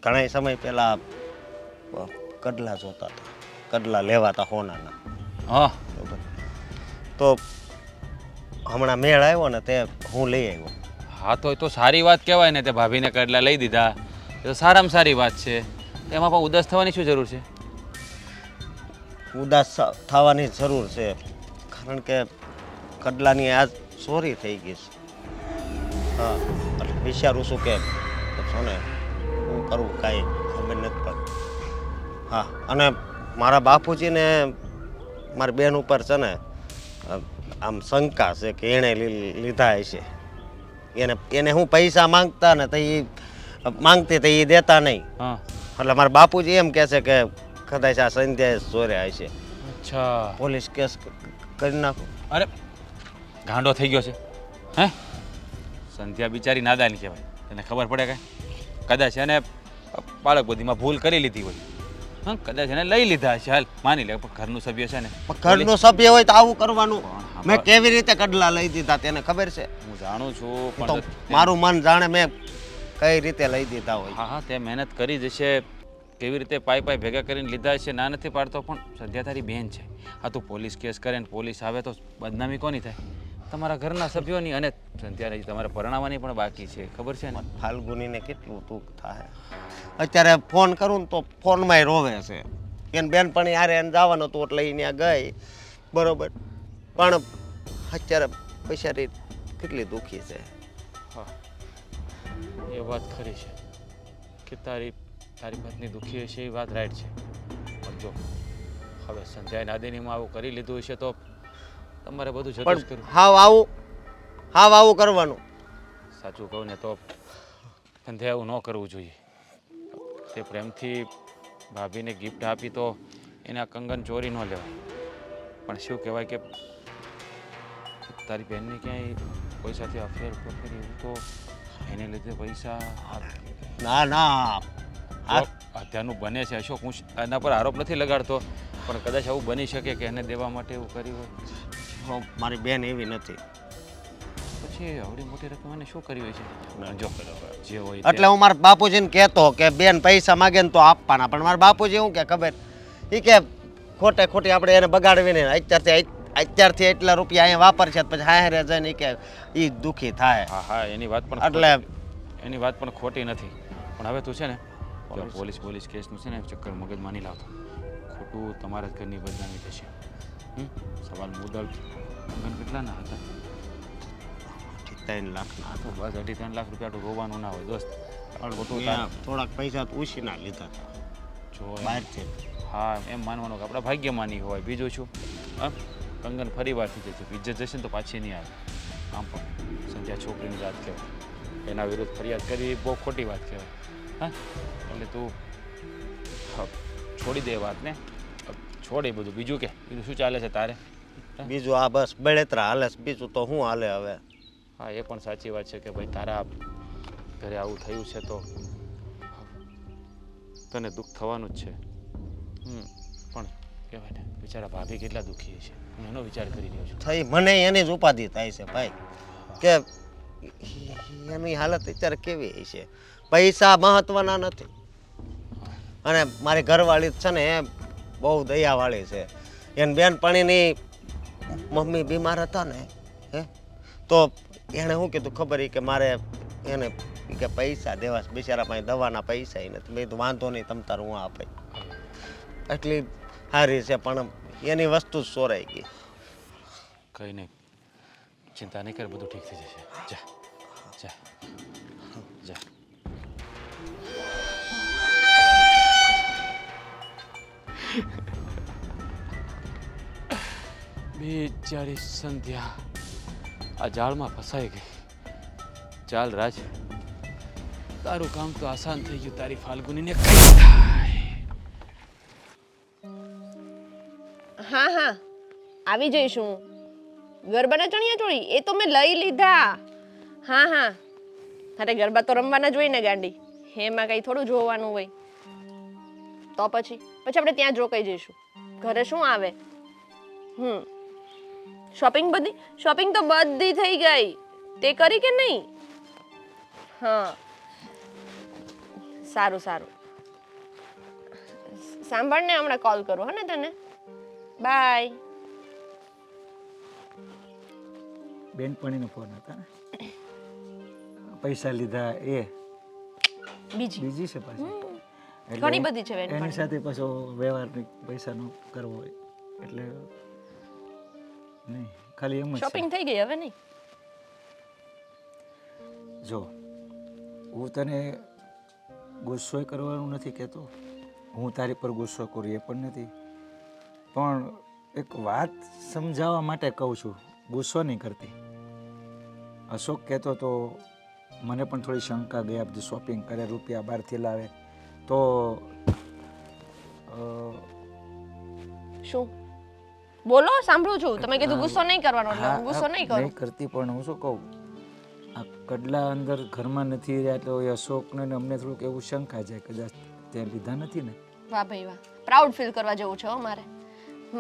ઘણા સમય પહેલા કડલા જોતા હતા. કડલા લેવાતા હોનાના. હા બરોબર તો હમણાં મેળ આવ્યો ને તે હું લઈ આવ્યો. હા તો એ તો સારી વાત કહેવાય ને તે ભાભીને કડલા લઈ દીધા એ તો સારામાં સારી વાત છે. એમાં પણ ઉદાસ થવાની શું જરૂર છે? ઉદાસ થવાની જરૂર છે કારણ કે કડલાની આજ ચોરી થઈ ગઈ છે. હા એટલે વિચારું છું કે છો ને શું કરવું કાંઈ ખબર નથી પડતી. હા અને મારા બાપુજીને મારી બેન ઉપર છે ને આમ શંકા છે કે એણે લીધા હશે. એને હું પૈસા માંગતા ને તો એ માંગતી તો એ દેતા નહીં. હા એટલે મારા બાપુજી એમ કહે છે કે કદાચ આ સંધ્યાએ ચોર્યા હશે. અચ્છા પોલીસ કેસ કરી નાખો. અરે ગાંડો થઈ ગયો છે હે? સંધ્યા બિચારી નાદાની કહેવાય. તને ખબર પડે કે કદાચ એને બાળક બુદ્ધિમાં ભૂલ કરી લીધી હોય. હા કદાચ એને લઈ લીધા હશે. હાલ માની લે પણ ઘરનું સભ્ય છે ને. ઘરનો સભ્ય હોય તો આવું કરવાનું. પણ મેં કેવી રીતે કડલા લઈ દીધા તેને ખબર છે? હું જાણું છું તો પણ મારું મન જાણે મેં કઈ રીતે લઈ દીધા હોય. હા હા તે મહેનત કરી જ હશે. કેવી રીતે પાઈ ભેગા કરીને લીધા હશે ના નથી પાડતો પણ સંધ્યા તારી બેન છે. હા તું પોલીસ કેસ કરે ને પોલીસ આવે તો બદનામી કોની થાય? તમારા ઘરના સભ્યોની અને સંધ્યાને તમારે પરણાવવાની પણ બાકી છે ખબર છે ને? ફાલ્ગુનીને કેટલું દુઃખ થાય. અત્યારે ફોન કરું ને તો ફોનમાંય રોવે છે એને બેનપણી હારે એને જવાનું હતું એટલે એ ત્યાં ગઈ બરોબર, પણ અત્યારે પૈસાની કેટલી દુઃખી છે. હા એ વાત ખરી છે કે તારી પત્ની દુઃખી હશે, એ વાત રાઈટ છે. પણ જો હવે સંધ્યાએ નાદિનીમાં આવું કરી લીધું હશે તો તમારે બધું જતું જ પણ કર્યું. હાવ આવું કરવાનું. સાચું કહું ને તો સંધ્યાએ એવું ન કરવું જોઈએ. તે પ્રેમથી ભાભીને ગિફ્ટ આપી તો એના કંગન ચોરી ન લેવાય. પણ શું કહેવાય કે તારી બહેનને ક્યાંય કોઈ સાથે અફેર એવું તો એને લીધે પૈસા ના હત્યાનું બને છે. અશોક હું એના પર આરોપ નથી લગાડતો, પણ કદાચ આવું બની શકે કે એને દેવા માટે એવું કર્યું હોય. મારી બેન એવી નથી. પછી આવડી મોટી રકમ એને શું કર્યું હોય છે? જો જે હોય એટલે હું મારા બાપુજીને કહેતો કે બેન પૈસા માગે ને તો આપવાના, પણ મારા બાપુજી શું કે ખબર, એ કે ખોટી આપણે એને બગાડવીને અત્યારથી એટલા રૂપિયા અહીંયા વાપરશે પછી હારે જઈને ઈ કે એ દુઃખી થાય. હા એની વાત પણ એટલે એની વાત પણ ખોટી નથી. પણ હવે તું છે ને પોલીસ કેસનું છે ને ચક્કર મગજમાં નહીં લાવતો. ખોટું તમારા જ ઘરની બદનામી થશે. સવાલ મુદ્દલ કંગન કેટલાના હતા? 3 લાખના. તો બસ 2.5-3 લાખ રૂપિયા તો રોવાનું ના હોય દોસ્ત. ખોટું થોડાક પૈસા તો ઉછીના લીધા હતા જો બહારથી. હા એમ માનવાનું કે આપણા ભાગ્યમાની હોય. બીજું શું? હા કંગન ફરી વાર થઈ જશે, ઇજ્જત જશે ને તો પાછી નહીં આવે. આમ પણ સંધ્યા છોકરીની વાત કહેવાય, એના વિરુદ્ધ ફરિયાદ કરવી બહુ ખોટી વાત કહેવાય. હા એટલે તું છોડી દે વાતને, છોડ એ બધું. બીજું શું ચાલે છે તારે? બીજું આ બસ બળેતરા હાલે છે, બીજું તો શું હાલે હવે. હા એ પણ સાચી વાત છે કે ભાઈ તારા ઘરે આવું થયું છે તો તને દુઃખ થવાનું જ છે. પણ કહેવાય ને બિચારા ભાભી કેટલા દુઃખી છે, હું એનો વિચાર કરી રહ્યો છું. થઈ મને એની જ ઉપાધિ થાય છે ભાઈ, કે એની હાલત અત્યારે કેવી છે. પૈસા મહત્વના નથી, અને મારી ઘરવાળી છે ને એ બહુ દયાવાળી છે. એને બેનપણીની મમ્મી બીમાર હતા ને તો એણે શું કીધું ખબર કે મારે એને કે પૈસા દેવા છે, બિચારા પાસે દવાના પૈસા નથી. મેં તો વાંધો નહીં તમ તાર હું આપે. એટલી સારી છે પણ એની વસ્તુ જ ચોરાઈ ગઈ. કંઈ નહીં, ચિંતા નહીં કર, બધું ઠીક થઈ જશે. જા જા જા. બિચારી સંધ્યા આ જાળમાં ફસાઈ ગઈ. ચાલ રાજ, તારું કામ તો આસાન થઈ ગયું. તારી ફાલ્ગુનીને કઈ થાય. હા આવી જઈશું. ગરબાના ચણિયા ચોળી એ તો મેં લઈ લીધા. હા અરે ગરબા તો રમવાના જ હોય ને ગાંડી, એમાં કઈ થોડું જોવાનું હોય. તો પછી આપણે ત્યાં જ રોકાઈ જઈશું. ઘરે શું આવે? શોપિંગ તો બધી થઈ ગઈ. તે કરી કે નહીં? હા સારું સાંભળ ને, હમણાં કોલ કરું હા ને તને. બાય. બેનપણીનો ફોન હતા, પૈસા લીધા એ બીજી છે પાછી. ઘણી બધી છે બેનપણી. એની સાથે પાછો વ્યવહાર પૈસાનો કરવો હોય એટલે નહીં, ખાલી એમ જ છે. શોપિંગ થઈ ગઈ હવે નહીં. જો હું તને ગુસ્સો કરવાનું નથી કહેતો, હું તારી પર ગુસ્સો કરું એ પણ નથી, પણ એક વાત સમજાવવા માટે કહું છું, ગુસ્સો નહીં કરતી. અશોક કહેતો તો મને પણ થોડી શંકા ગઈ, બધું શોપિંગ કરે, રૂપિયા બહારથી લાવે તો શું બોલો? સાંભળું છું. તમે કીધું ગુસ્સો નહીં કરવાનો, એટલે હું ગુસ્સો નહીં કરું. નહીં કરતી, પણ હું શું કહું, આ કડલા અંદર ઘરમાં નથી રહ્યા એટલે અશોકને ને અમને થોડુંક એવું શંકા જાય કદાચ ત્યાં લીધા નથી ને. વાહ ભાઈ વાહ, પ્રાઉડ ફીલ કરવા જેવું છે મારે.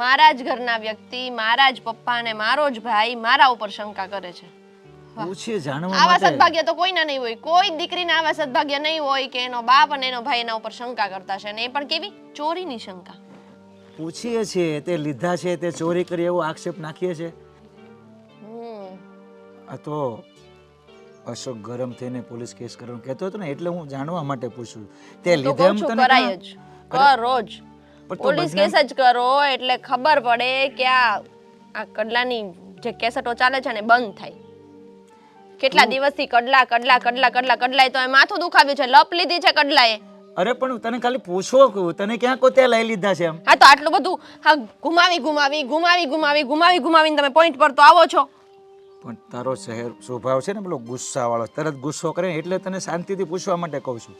મારા જ ઘરના વ્યક્તિ, મારા જ પપ્પા ને મારો જ ભાઈ મારા ઉપર શંકા કરે છે. પૂછે જાણવા આવા માટે. સદભાગ્ય તો કોઈના નહીં હોય. કોઈ દીકરીના આવા સદભાગ્ય નહીં હોય કે એનો બાપ અને એનો ભાઈ એના ઉપર શંકા કરતા છે, અને એ પણ કેવી ચોરીની શંકા. પૂછીએ છીએ તે લીધા છે, તે ચોરી કરી એવો આક્ષેપ નાખીએ છે. આ તો અશોક ગરમ થઈને પોલીસ કેસ કરવાનું કહેતો હતો ને, એટલે હું જાણવા માટે પૂછું. તે લીધા એમ તને કરાય જ કરો જ. પણ તો પોલીસ કેસ જ કરો એટલે ખબર પડે કે આ કડલાની જે કેસેટો ચાલે છે ને બંધ થાય. કેટલા દિવસથી કડલાય તો એ માથું દુખાવ્યું છે, લપ લીધી છે કડલાએ. અરે પણ તને ખાલી પૂછવો કહું, તને ક્યાં કોઈ ત્યાં લઈ લીધા છે એમ? હા તો આટલું બધું હા ઘુમાવીને તમે પોઈન્ટ પર તો આવો છો. પણ તારો સ્વભાવ છે ને પેલો ગુસ્સાવાળો, તરત ગુસ્સો કરે એટલે તને શાંતિથી પૂછવા માટે કહું છું.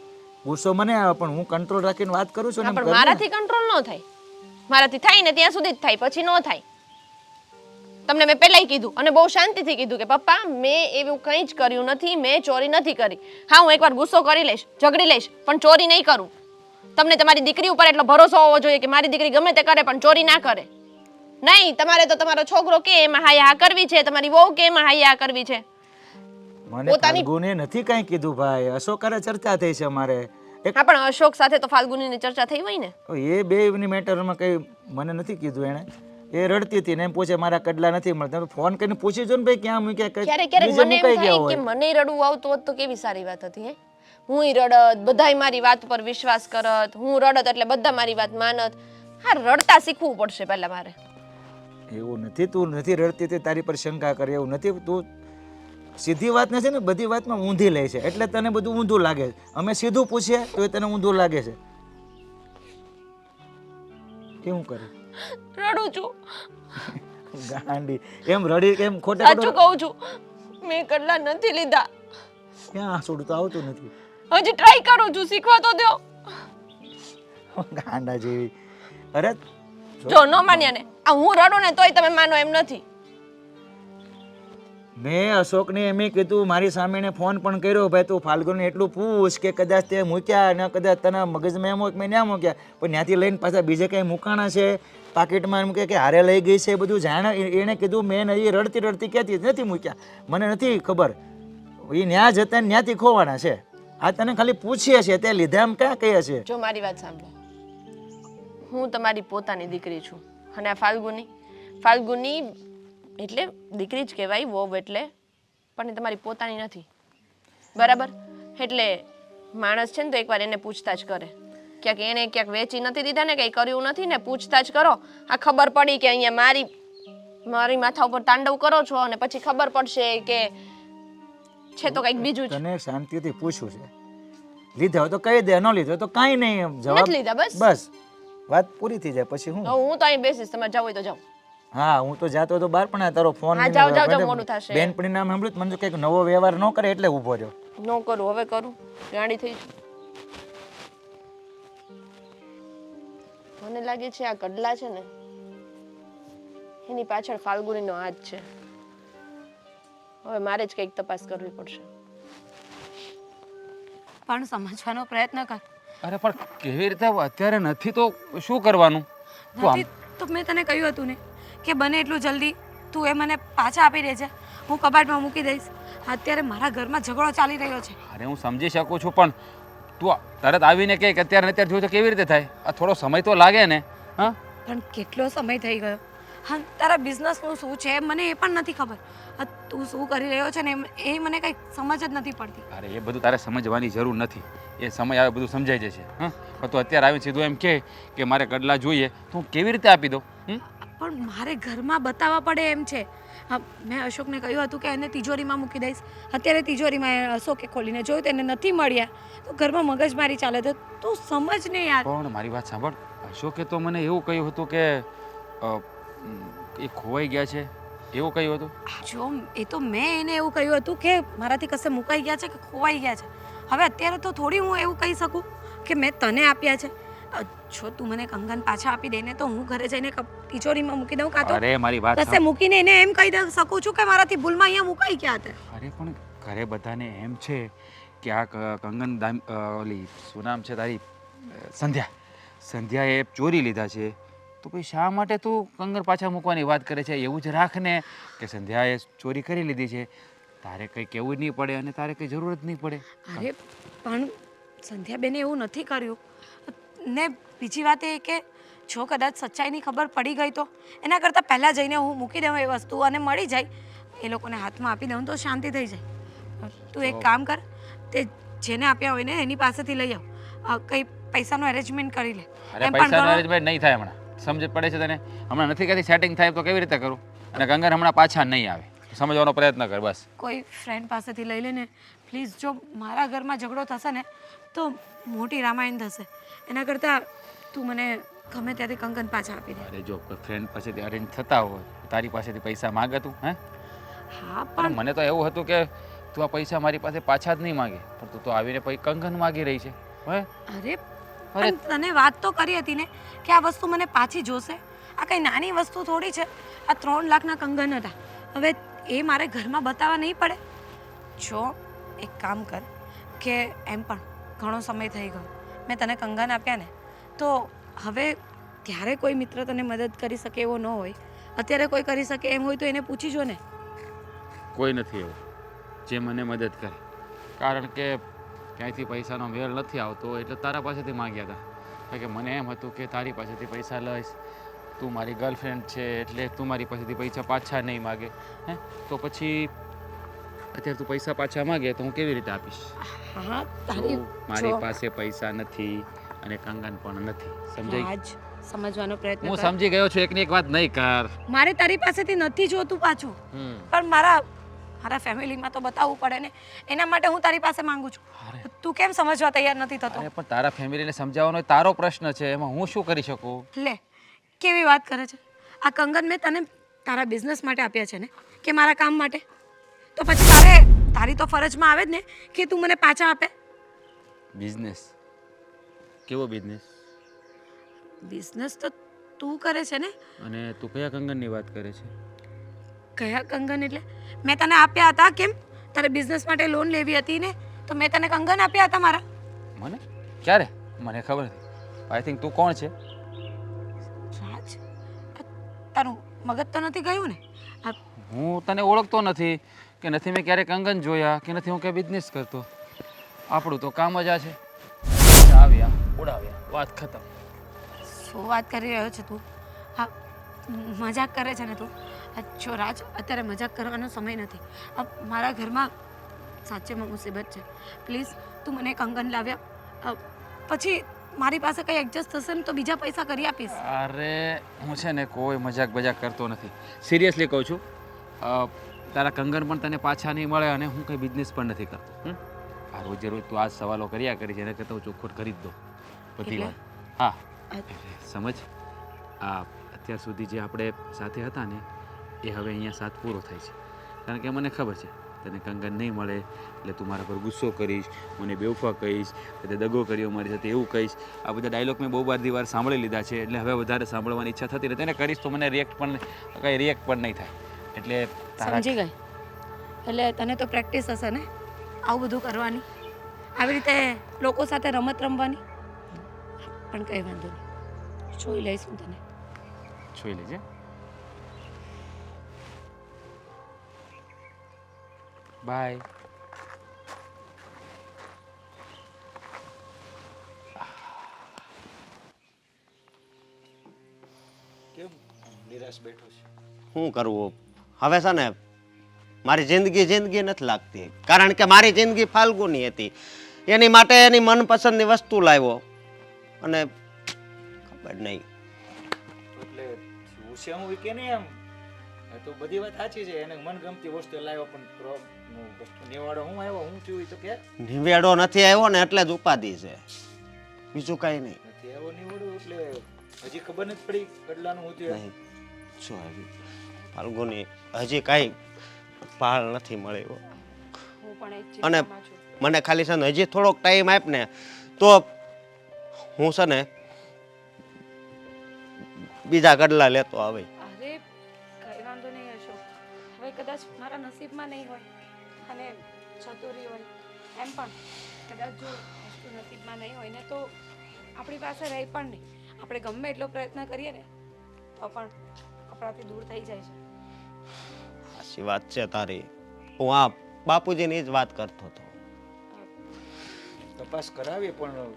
ગુસ્સો મને આવે પણ હું કંટ્રોલ રાખીને વાત કરું છું ને. પણ મારાથી કંટ્રોલ ન થાય. મારાથી થાય ને ત્યાં સુધી જ થાય, પછી ન થાય. તમને મેં પહેલાય કીધું અને બહુ શાંતિથી કીધું કે પપ્પા મેં એવું કંઈ જ કર્યું નથી, મેં ચોરી નથી કરી. હા હું એકવાર ગુસ્સો કરી લઈશ, ઝઘડી લઈશ, પણ ચોરી નહીં કરું. તમને તમારી દીકરી ઉપર એટલો ભરોસો હોવો જોઈએ કે મારી દીકરી ગમે તે કરે પણ ચોરી ના કરે. નહીં, તમારે તો તમારો છોકરો કે એમાં હા કરવી છે, તમારી વહુ કે એમાં હા કરવી છે. મને ફાલ્ગુને નથી કાંઈ કીધું ભાઈ, અશોકારે ચર્ચા થઈ છે અમારે. હા પણ અશોક સાથે તો ફાલ્ગુનીની ચર્ચા થઈ હોય ને. એ બેની મેટરમાં કઈ મને નથી કીધું એણે. એ રડતી હતી ને એમ પૂછે મારા કડલા નથી મળતા. ફોન કરીને પૂછી જો ને ભાઈ ક્યાં મૂક્યા, ક્યારેક મને એમ થાય કે મને રડવું આવતું હોત તો કેવી સારી વાત હતી. હે હું રડત, બધાય મારી વાત પર વિશ્વાસ કરત, હું રડત એટલે બધા મારી વાત માનત. હા રડતા શીખવું પડશે પહેલા મારે. એવું નથી, તું નથી રડતી તે તારી પર શંકા કરે એવું નથી. તું સીધી વાત નથી ને બધી વાતમાં ઊંધી લે છે એટલે તને બધું ઊંધું લાગે છે. અમે સીધું પૂછીએ તો એ તને ઊંધું લાગે છે. કેવું કરે? રડું છું. ગાંડી એમ રડી કેમ ખોટે સાચું કહું છું, મેં કડલા નથી લીધા. ક્યાં આંસુડું તો આવતું નથી. હજી ટ્રાય કરું છું, શીખવા તો દો. ગાંડા જેવી. અરે જો ન માન્યા ને આ હું રડું ને તોય તમે માનો એમ નથી. મેં અશોકને એમ કીધું, મારી સામે ફોન પણ કર્યો ભાઈ તું ફાલ્ગુને એટલું પૂછ કે કદાચ તે મૂક્યા ને કદાચ તને મગજમાં એમ હોય કે મેં ના મૂક્યા, પણ ત્યાંથી લઈને પાછા બીજે કંઈ મૂકાણા છે પાકીટમાં એમ કે હારે લઈ ગઈ છે બધું જાણે. એણે કીધું મેં નહીં રડતી કહેતી નથી મૂક્યા, મને નથી ખબર. એ ન્યા જતા ને ત્યાંથી ખોવાના છે. આ તને ખાલી પૂછીએ છે તે લીધા એમ ક્યાં કહે છે? જો મારી વાત સાંભળો, હું તમારી પોતાની દીકરી છું અને આ ફાલ્ગુની એટલે દીકરી જ કહેવાય, વહુ એટલે, પણ એ તમારી પોતાની નથી, બરાબર? એટલે માણસ છે ને તો એકવાર એને પૂછતાછ કરે. ક્યાંક એને ક્યાંક વેચી નથી દીધા ને કંઈ કર્યું નથી ને, પૂછતાછ કરો. આ ખબર પડી કે અહીંયા મારી માથા ઉપર તાંડવ કરો છો અને પછી ખબર પડશે કે છે તો કંઈક બીજું છે. તને શાંતિથી પૂછું છે, લીધા હોય તો કહી દે, ન લીધો તો કાંઈ નહીં. જવાબ નથી લીધા, બસ વાત પૂરી થઈ જાય. પછી હું તો અહીં બેસીશ, તમારે જવું હોય તો જાઓ. હા હું તો જાતો તો બહાર પણ તારો ફોન હા જાઓ, મોડું થશે. બેનપણી નામ સાંભળ્યું મને કંઈક નવો વ્યવહાર ન કરે એટલે ઊભો રહ્યો. ન કરું, હવે કરું, ગાડી થઈ. મને લાગે છે આ કડલા છે ને એની પાછળ ફાલ્ગુનીનો હાથ છે. હવે મારે જ કંઈક તપાસ કરવી પડશે. પણ સમજવાનો પ્રયત્ન કર. અરે પણ કેવી રીતે અત્યારે નથી તો શું કરવાનું? નથી તો મેં તને કહ્યું હતું ને કે બને એટલું જલ્દી તું એ મને પાછા આપી દેજે, હું કબાટમાં મૂકી દઈશ. અત્યારે મારા ઘરમાં ઝઘડો ચાલી રહ્યો છે. અરે હું સમજી શકું છું પણ તું તરત આવીને કે અત્યારે અત્યારે જોયું તો કેવી રીતે થાય? આ થોડો સમય તો લાગે ને. હા પણ કેટલો સમય થઈ ગયો. હા તારા બિઝનેસનું શું છે મને એ પણ નથી ખબર. તું શું કરી રહ્યો છે ને એ મને કંઈ સમજ જ નથી પડતી. અરે એ બધું તારે સમજવાની જરૂર નથી, એ સમય આવે બધું સમજાઈ જશે. હા પણ તું અત્યારે આવીને સીધું એમ કે મારે કડલા જોઈએ તો હું કેવી રીતે આપી દઉં? પણ મારે ઘરમાં બતાવવા પડે એમ છે. હા મેં અશોકને કહ્યું હતું કે એને તિજોરીમાં મૂકી દઈશ. અત્યારે તિજોરીમાં અશોકે ખોલીને જોયું તેને નથી મળ્યા તો ઘરમાં મગજમારી ચાલે તો તું સમજ ને યાર. પણ મારી વાત સાંભળ, અશોકે તો મને એવું કહ્યું હતું કે એ ખોવાઈ ગયા છે, એવું કહ્યું હતું. જો એ તો મેં એને એવું કહ્યું હતું કે મારાથી કશે મુકાઈ ગયા છે કે ખોવાઈ ગયા છે. હવે અત્યારે તો થોડી હું એવું કહી શકું કે મેં તને આપ્યા છે. જો તું મને કંગન પાછા આપી દે ને તો હું ઘરે જઈને તિજોરીમાં મૂકી દઉં કાં તો અરે મારી વાત કશે મૂકીને એને એમ કહી શકું છું કે મારાથી ભૂલમાં અહીંયા મુકાઈ ગયા હતા. અરે પણ ઘરે બધાને એમ છે કે આ કંગન ઓલી શું નામ છે તારી સંધ્યાએ ચોરી લીધા છે, તો પછી શા માટે તું કંગન પાછા મૂકવાની વાત કરે છે? એવું જ રાખ ને કે સંધ્યાએ ચોરી કરી લીધી છે, તારે કંઈ કહેવું જ નહીં પડે અને તારે કંઈ જરૂર જ નહીં પડે. અરે પણ સંધ્યાબેને એવું નથી કર્યું. ને બીજી વાત એ કે જો કદાચ સચ્ચાઈની ખબર પડી ગઈ તો એના કરતાં પહેલાં જઈને હું મૂકી દઉં એ વસ્તુ અને મળી જાય, એ લોકોને હાથમાં આપી દઉં તો શાંતિ થઈ જાય. તું એક કામ કર, તે જેને આપ્યા હોય ને એની પાસેથી લઈ આવ. કંઈ પૈસાનું એરેન્જમેન્ટ કરી લે. અરે એમ પણ પૈસાનો ઘણો- અરેન્જમેન્ટ નહીં થાય હમણાં સમજ પડે છે તને હમણાં નથી કદી સેટિંગ થાય તો કેવી રીતે કરું અને કંગન હમણાં પાછા નહીં આવે સમજવાનો પ્રયત્ન કર બસ કોઈ ફ્રેન્ડ પાસેથી લઈ લે ને પ્લીઝ. જો મારા ઘરમાં ઝઘડો થશે ને તો મોટી રામાયણ થશે. એના કરતાં તું મને ગમે ત્યાંથી કંગન પાછા આપી દે. અરે જો કોઈ ફ્રેન્ડ પાસેથી અરેન્જ થતા હોય તારી પાસેથી પૈસા માગે તું હે હા પણ પણ મને તો એવું હતું કે તું આ પૈસા મારી પાસે પાછા જ નહીં માગે પણ તું તો આવીને પછી કંગન માગી રહી છે હે અરે પણ તને વાત તો કરી હતી ને કે આ વસ્તુ મને પાછી જોશે. આ કઈ નાની વસ્તુ થોડી છે. આ 3 લાખના કંગન હતા. હવે એ મારે ઘરમાં બતાવવા નહીં પડે. જો એક કામ કર કે એમ પણ ઘણો સમય થઈ ગયો મેં તને કંગન આપ્યા ને તો હવે ત્યારે કોઈ મિત્ર તને મદદ કરી શકે એવો ન હોય. અત્યારે કોઈ કરી શકે એમ હોય તો એને પૂછી જો ને. કોઈ નથી એવું જે મને મદદ કરે કારણ કે ક્યાંયથી પૈસાનો મેળ નથી આવતો એટલે તારા પાસેથી માંગ્યા હતા કારણ કે મને એમ હતું કે તારી પાસેથી પૈસા લઈશ તું મારી ગર્લફ્રેન્ડ છે એટલે તું મારી પાસેથી પૈસા પાછા નહીં માગે હે તો પછી અત્યારે તું પૈસા પાછા માગે તો હું કેવી રીતે આપીશ હા તારી જો, મારી પાસે પૈસા નથી અને કંગન પણ નથી સમજાઈ આજ સમજવાનો પ્રયત્ન હું કર. સમજી ગયો છું એકની એક વાત નહીં કર મારે તારી પાસેથી નથી જોતું પાછું પણ મારા ફેમિલીમાં તો બતાવવું પડે ને એના માટે હું તારી પાસે માંગુ છું. તું કેમ સમજવા તૈયાર નથી થતો? અરે પણ તારા ફેમિલીને સમજાવવાનો એ તારો પ્રશ્ન છે એમાં હું શું કરી શકું લે કેવી વાત કરે છે. આ કંગન મેં તને તારા બિઝનેસ માટે આપ્યા છે ને કે મારા કામ માટે? તો પછી તારી તો ફરજમાં આવે જ ને કે તું મને પાછા આપે. બિઝનેસ કેવો બિઝનેસ બિઝનેસ તો તું કરે છે ને. અને તું કયા કંગનની વાત કરે છે કયા કંગન એટલે મેં તને આપ્યા હતા કેમ? તારે બિઝનેસ માટે લોન લેવી હતી ને તો મેં તને કંગન આપ્યા હતા મારા. મને ક્યારે મને ખબર નથી આઈ થિંક તું કોણ છે રાજ તારું મગજ તો નથી ગયું ને? આ હું તને ઓળખતો નથી કે નથી મેં ક્યારે કંગન જોયા કે નથી હું ક્યાં બિઝનેસ કરતો આપણું તો કામ જ આ છે આવ્યા ઉડાવ્યા વાત ખતમ શું વાત કરી રહ્યો છે તું? હા મજાક કરે છે ને તું? જો રાજ અત્યારે મજાક કરવાનો સમય નથી. મારા ઘરમાં સાચેમાં મુસીબત છે. પ્લીઝ તું મને કંગન લાવ્યા પછી મારી પાસે કંઈ એડજસ્ટ થશે ને તો બીજા પૈસા કરી આપીશ. અરે હું છે ને કોઈ મજાક બજાક કરતો નથી સિરિયસલી કહું છું તારા કંગન પણ તને પાછા નહીં મળે અને હું કંઈ બિઝનેસ પણ નથી કરતો આ રોજે રોજ તું આ જ સવાલો કર્યા કરી છે એને કરતાં હું ચોખ્ખું કરી જ દો બધી એટલે? વાત હા એટલે સમજ આ અત્યાર સુધી જે આપણે સાથે હતા ને એ હવે અહીંયા સાથ પૂરો થાય છે કારણ કે મને ખબર છે તને કંગન નહીં મળે એટલે તું મારા પર ગુસ્સો કરીશ મને બેવફા કહીશ તે દગો કર્યો મારી સાથે એવું કહીશ આ બધા ડાયલોગ મેં બહુ વાર સાંભળી લીધા છે એટલે હવે વધારે સાંભળવાની ઈચ્છા થતી રહે તેને કરીશ તો મને રિએક્ટ પણ નહીં થાય એટલે સમજી ગઈ. એટલે તને તો પ્રેક્ટિસ હશે ને આવું બધું કરવાની, આવી રીતે લોકો સાથે રમત રમવાની. પણ કંઈ વાંધો નહીં, જોઈ લઈશ હું તને. જોઈ લેજે બાય કેમ નિરાશ બેઠો છે? શું કરવું હવે છે ને મારી જિંદગી નથી લાગતી કારણ કે મારી જિંદગી ફાલ્ગુની હતી એની માટે એની મનપસંદની વસ્તુ લાવ્યો અને ખબર નહીં એટલે શું છે હું કે નહીં એમ તો બધી વાત સાચી છે એને મનગમતી વસ્તુ લાવ્યો પણ વસ્તુ નિવાડો હું આવ્યો હું થયું તો કે નિવેડો નથી આવ્યો ને એટલે જ ઉપાધિ છે બીજું કાંઈ નહીં નથી આવ્યો નિવાડો એટલે હજી ખબર નથી પડી કડલાનું હું થયું નહીં શું આવી ફાલ્ગુની હજી કાંઈ પાળ નથી મળ્યો હું પણ એક અને ચિંતામાં છું. મને ખાલી છે ને હજી થોડોક ટાઈમ આપ ને તો હું છે ને બીજા કડલા લેતો આવે. અરે કઈ વાંધો નહીં હશો. હવે કદાચ મારા નસીબમાં નહીં હોય અને ચતુરી હોય એમ પણ કદાચ જો વસ્તુ નસીબમાં નહીં હોય ને તો આપણી પાસે રહી પણ નહીં. આપણે ગમે એટલો પ્રયત્ન કરીએ ને તો પણ આપણાથી દૂર થઈ જાય છે. સાચી વાત છે તારી. હું આ બાપુજીની જ વાત કરતો હતો. તપાસ કરાવી પણ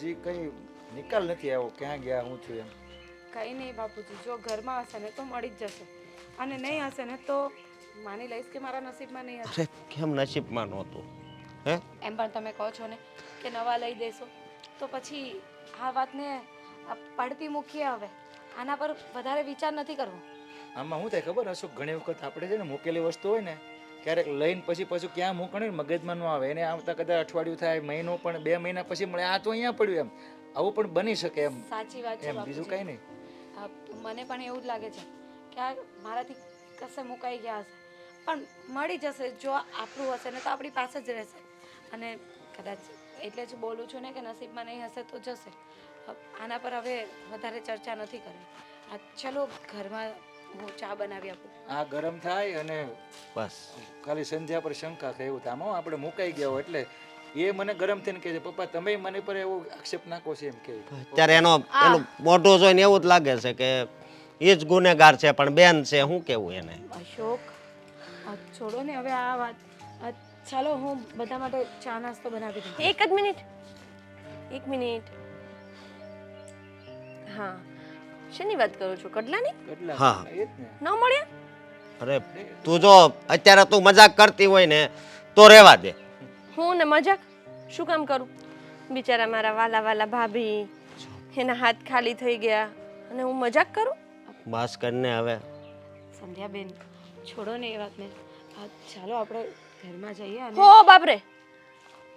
હજી કઈ નિકાલ નથી આવ્યો ક્યાં ગયા હું છું એમ. કંઈ નહીં બાપુજી, જો ઘરમાં હશે ને તો મળી જ જશે અને નહીં હશે ને તો માની લઈશ કે મારા નસીબમાં નહીં હશે. અરે કેમ નસીબમાં નહોતું હે? એમ પણ તમે કહો છો ને કે નવા લઈ દેશો તો પછી આ વાતને પડતી મૂકીએ હવે. આના પર વધારે વિચાર નથી કરવો. આમાં શું થાય ખબર હશે, ઘણી વખત આપણે છે ને મૂકેલી વસ્તુ હોય ને ક્યારેક લઈને પછી પાછું ક્યાં મૂકણી મગજમાં ન આવે, એને આવતા કદાચ અઠવાડિયું થાય, મહિનો, પણ 2 મહિના પછી મળે આ તો અહીંયા પડ્યું એમ. આવું પણ બની શકે એમ. સાચી વાત છે એમ બીજું બાપુજી. કઈ નહીં. મને પણ એવું જ લાગે છે કે આ મારાથી કશે મુકાઈ ગયા હશે, પણ મળી જશે. જો આપણું હશે ને તો આપણી પાસે જ રહેશે. અને કદાચ એટલે જ બોલું છું ને કે નસીબમાં નહીં હશે તો જશે. આના પર હવે વધારે ચર્ચા નથી કરવી. ચલો ઘરમાં હું ચા બનાવી આપું. આ ગરમ થાય અને બસ ખાલી સંધ્યા પર શંકા થાય એવું થાય. આમાં આપણે મુકાઈ ગયા હોય એટલે એ મને ગરમ થઈને કહે છે, પપ્પા તમે મને પર એવો આક્ષેપ નાખો છે એમ કે. અત્યારે એનું મોઢું જોઈને એવું જ લાગે છે કે એ જ ગુનેગાર છે, પણ બેન છે, શું કેવું એને. અશોક છોડો ને હવે આ વાત. ચાલો હું બધા માટે ચા નાસ્તો બનાવી દઉં. એક જ મિનિટ, એક મિનિટ. હા, શેની વાત કરો છો? કડલાની? કેટલા હા. એ જ ને. ન મળ્યા? અરે તું જો અત્યારે તું મજાક કરતી હોય ને તો રહેવા દે. હું ને મજાક શું કામ કરું? બિચારા મારા વાલા વાલા ભાભી, એના હાથ ખાલી થઈ ગયા અને હું મજાક કરું? બસ કરીને હવે. સંધ્યાબેન છોડો ને એ વાતને. ચાલો આપણે ઘરમાં જઈએ. અને હો બાપરે,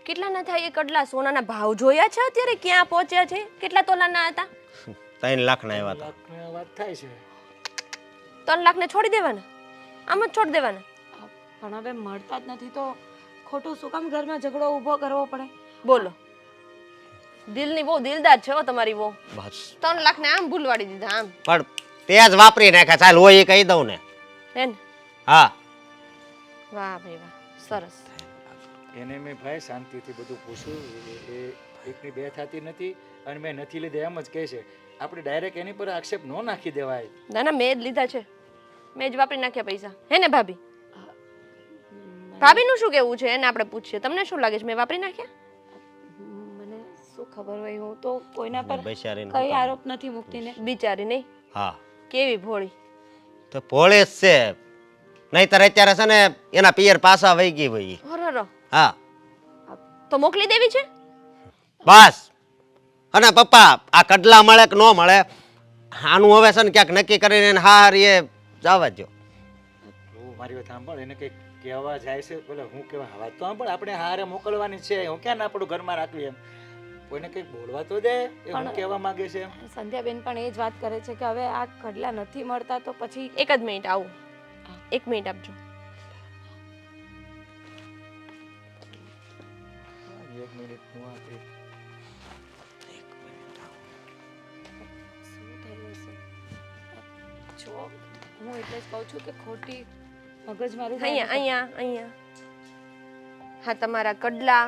કેટલા ના થાય એ કડલા? સોનાના ભાવ જોયા છે અત્યારે ક્યાં પહોંચ્યા છે? કેટલા તોલાના હતા? 3 લાખના આવ્યા હતા. લાખની વાત થાય છે. 3 લાખને છોડી દેવાના? આમ જ છોડી દેવાના? પણ હવે મળતા જ નથી તો ખોટું શું કામ ઘરમાં ઝઘડો ઊભો કરવો પડે? બોલો, દિલની બહુ દિલદાર છે હો તમારી બહુ. બસ 3 લાખને આમ ભૂલવાડી દીધા આમ. પણ તે જ વાપરી નાખ્યા. ચાલ હોય એ કહી દઉં ને. હે ને? હા વાહ ભાઈ વાહ, સરસ. એને મેં ભાઈ શાંતિથી બધું પૂછ્યું. એ એકની બે થતી નથી અને મેં નથી લીધા એમ જ કહે છે. આપણે ડાયરેક્ટ એની પર આક્ષેપ ન નાખી દેવાય. ના ના, મેં જ લીધા છે, મેં જ વાપરી નાખ્યા પૈસા. હે ને ભાભી? ભાભીનું શું કેવું છે એને આપણે પૂછીએ. તમને શું લાગે છે મેં વાપરી નાખ્યા? મને શું ખબર હોય, હું તો કોઈના પર બેચારીને કઈ આરોપ નથી મૂકતી ને. બિચારી નહીં, હા કેવી ભોળી. તો ભોળે જ છે. નહીંતર અત્યારે છે ને એના પિયર પાછા વહી ગઈ ભાઈ. અરર, હા તો મોકલી દેવી છે? બસ. અને પપ્પા આ કડલા મળે કે ન મળે, આનું હવે છે ને ક્યાંક નક્કી કરીને હાર એ જવા દો. તું મારી વાત સાંભળ, એને કંઈક કહેવા જાય છે બોલે હું કહેવા વાત તો સાંભળ. આપણે હારે મોકલવાની છે, હું ક્યાં ના આપણું ઘરમાં રાખવી એમ. કોઈને કંઈક બોલવા તો દે એ હું કહેવા માંગે છે એમ. સંધ્યાબેન પણ એ જ વાત કરે છે કે હવે આ કડલા નથી મળતા તો પછી એક જ મિનિટ આવું, 1 મિનિટ આપજો. એક મિનિટ હું આ કંઈક શું થયું હશે? જો હું એટલે જ કહું છું કે ખોટી મગજમારી થાય અહીંયા ને તો- અહીંયા અહીંયા. હા, તમારા કડલા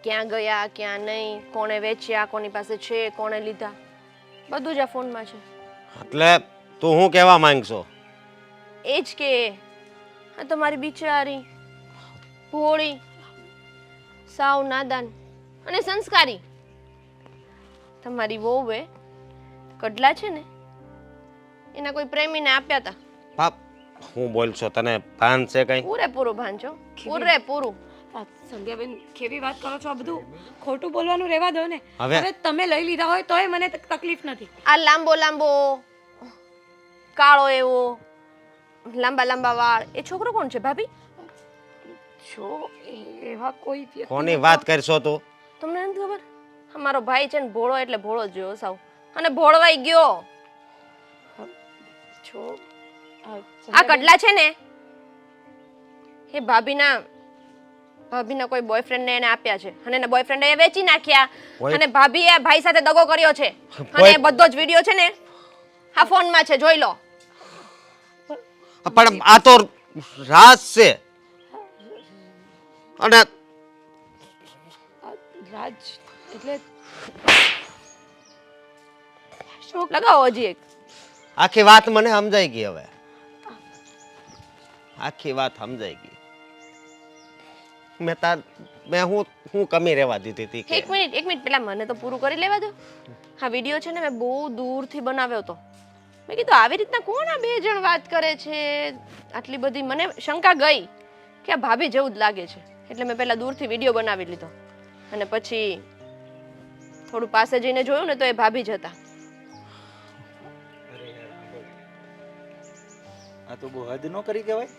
ક્યાં ગયા, ક્યાં નહીં, કોણે વેચ્યા, કોની પાસે છે, કોણે લીધા, બધું જ આ ફોનમાં છે. એટલે તું શું કહેવા માંગશો? એ જ કે આ તમારી બિચારી ભોળી, સાવ નાદાન અને સંસ્કારી તમારી વહુએ કડલા છે ને એના કોઈ પ્રેમીને આપ્યા હતા. બાપ હું બોલશો, તને ભાન છે કઈ? પૂરેપૂરું ભાન છો, પૂરેપૂરું. આ સંધ્યાબેન કેવી વાત કરો છો? આ બધું ખોટું બોલવાનું રહેવા દો ને. હવે- હવે તમે લઈ લીધા હોય તોય મને તકલીફ નથી. આ લાંબો લાંબો કાળો એવો લાંબા લાંબા વાળ, એ છોકરો કોણ છે ભાભી? જો એવા કોઈ વ્યક્તિ કોની વાત કરશો તું? તમને નથી ખબર? અમારો ભાઈ છે ને ભોળો એટલે ભોળો જ જોયો સાવ, અને ભોળવાઈ ગયો. છો આ કડલા છે ને એ ભાભીના કોઈ બોયફ્રેન્ડ ને એને આપ્યા છે અને એના બોયફ્રેન્ડે એ વેચી નાખ્યા Boy- અને ભાભીએ ભાઈ સાથે દગો કર્યો છે અને એ બધો જ વિડિયો છે ને આ ફોનમાં છે, જોઈ લો. પણ આ તો રાજ છે. અને રાજ એટલે શોક લગાવો હજી એક. આખી વાત મને સમજાઈ ગઈ. હવે આખી વાત સમજાઈ ગઈ. મેં હું કમી રહેવા દીધી હતી કે એક મિનિટ પેલા મને તો પૂરું કરી લેવા દો. આ વિડિયો છે ને મેં બહુ દૂરથી બનાવ્યો હતો. મેં કીધું આવી રીતના કોણ આ 2 જણ વાત કરે છે? આટલી બધી મને શંકા ગઈ કે આ ભાભી જેવું જ લાગે છે, એટલે મેં પહેલા દૂરથી વિડિયો બનાવી લીધો અને પછી થોડું પાસે જઈને જોયું ને તો એ ભાભી જ હતા. અરે યાર, આ તો બહુ હદ ન કરી કહેવાય.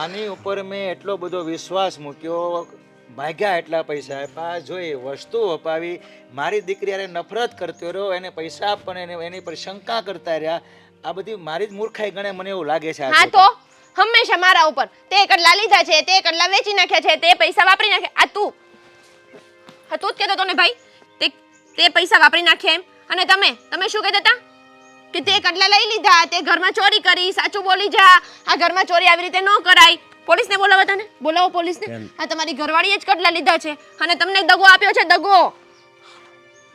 આની ઉપર મેં એટલો બધો વિશ્વાસ મૂક્યો, ભાગ્યા એટલા પૈસા આપ્યા, જોઈ વસ્તુ અપાવી, મારી દીકરી હારે નફરત કરતો રહ્યો, એને પૈસા આપવાને એની પર શંકા કરતા રહ્યા. આ બધી મારી જ મૂર્ખાઈ ગણે મને એવું લાગે છે. આ હા જોતા. તો હંમેશા મારા ઉપર તે કડલા લીધા છે, તે કડલા વેચી નાખ્યા છે, તે પૈસા વાપરી નાખ્યા. આ તું જ કહેતો હતો ને ભાઈ, તે પૈસા વાપરી નાખ્યા એમ. અને તમે શું કહેતા હતા કે તે કડલા લઈ લીધા, તે ઘરમાં ચોરી કરી. સાચું બોલી જા, આ ઘરમાં ચોરી આવી રીતે ન કરાય. પોલીસને બોલાવો, તને બોલાવો પોલીસને. આ તમારી ઘરવાળીએ જ કડલા લીધા છે અને તમને દગો આપ્યો છે, દગો.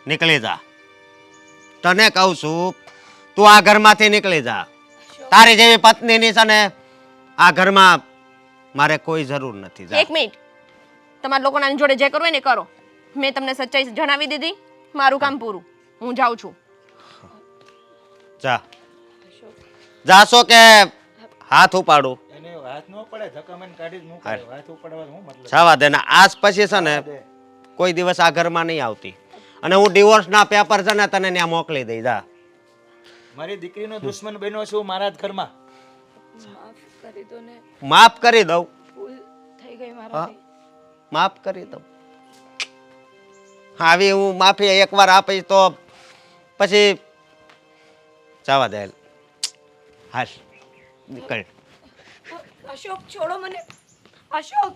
નીકળી જા, તને કહું છું, તું આ ઘરમાંથી નીકળી જા. તારી જેવી પત્નીની છે ને આ ઘરમાં મારે કોઈ જરૂર નથી. જા. એક મિનિટ, તમારા લોકોના જોડે જે કરવું હોય ને કરો. મેં તમને સચ્ચાઈ જણાવી દીધી, મારું કામ પૂરું. હું જાઉં છું. જા. જાશો કે હાથ ઉપાડું? એને હાથ ન પડે, ધક્કામારી કાઢી જ મૂકે. હાથ ઉપાડવાનો શું મતલબ? જવા દે ને. આજ પછી છે ને કોઈ દિવસ આ ઘરમાં નહીં આવતી. અને હું ડિવોર્સના પેપર છે ને તને ત્યાં મોકલી દઈ. જા. મારી દીકરીનો દુશ્મન બન્યો છું મારા જ ઘરમાં. માફ કરી દો ને, માફ કરી દઉં. ભૂલ થઈ ગઈ હા, મારાથી. માફ કરી દઉં. આવી હું માફી એકવાર આપીશ તો પછી જવા દે. હાશ, નીકળ. અશોક છોડો મને, અશોક.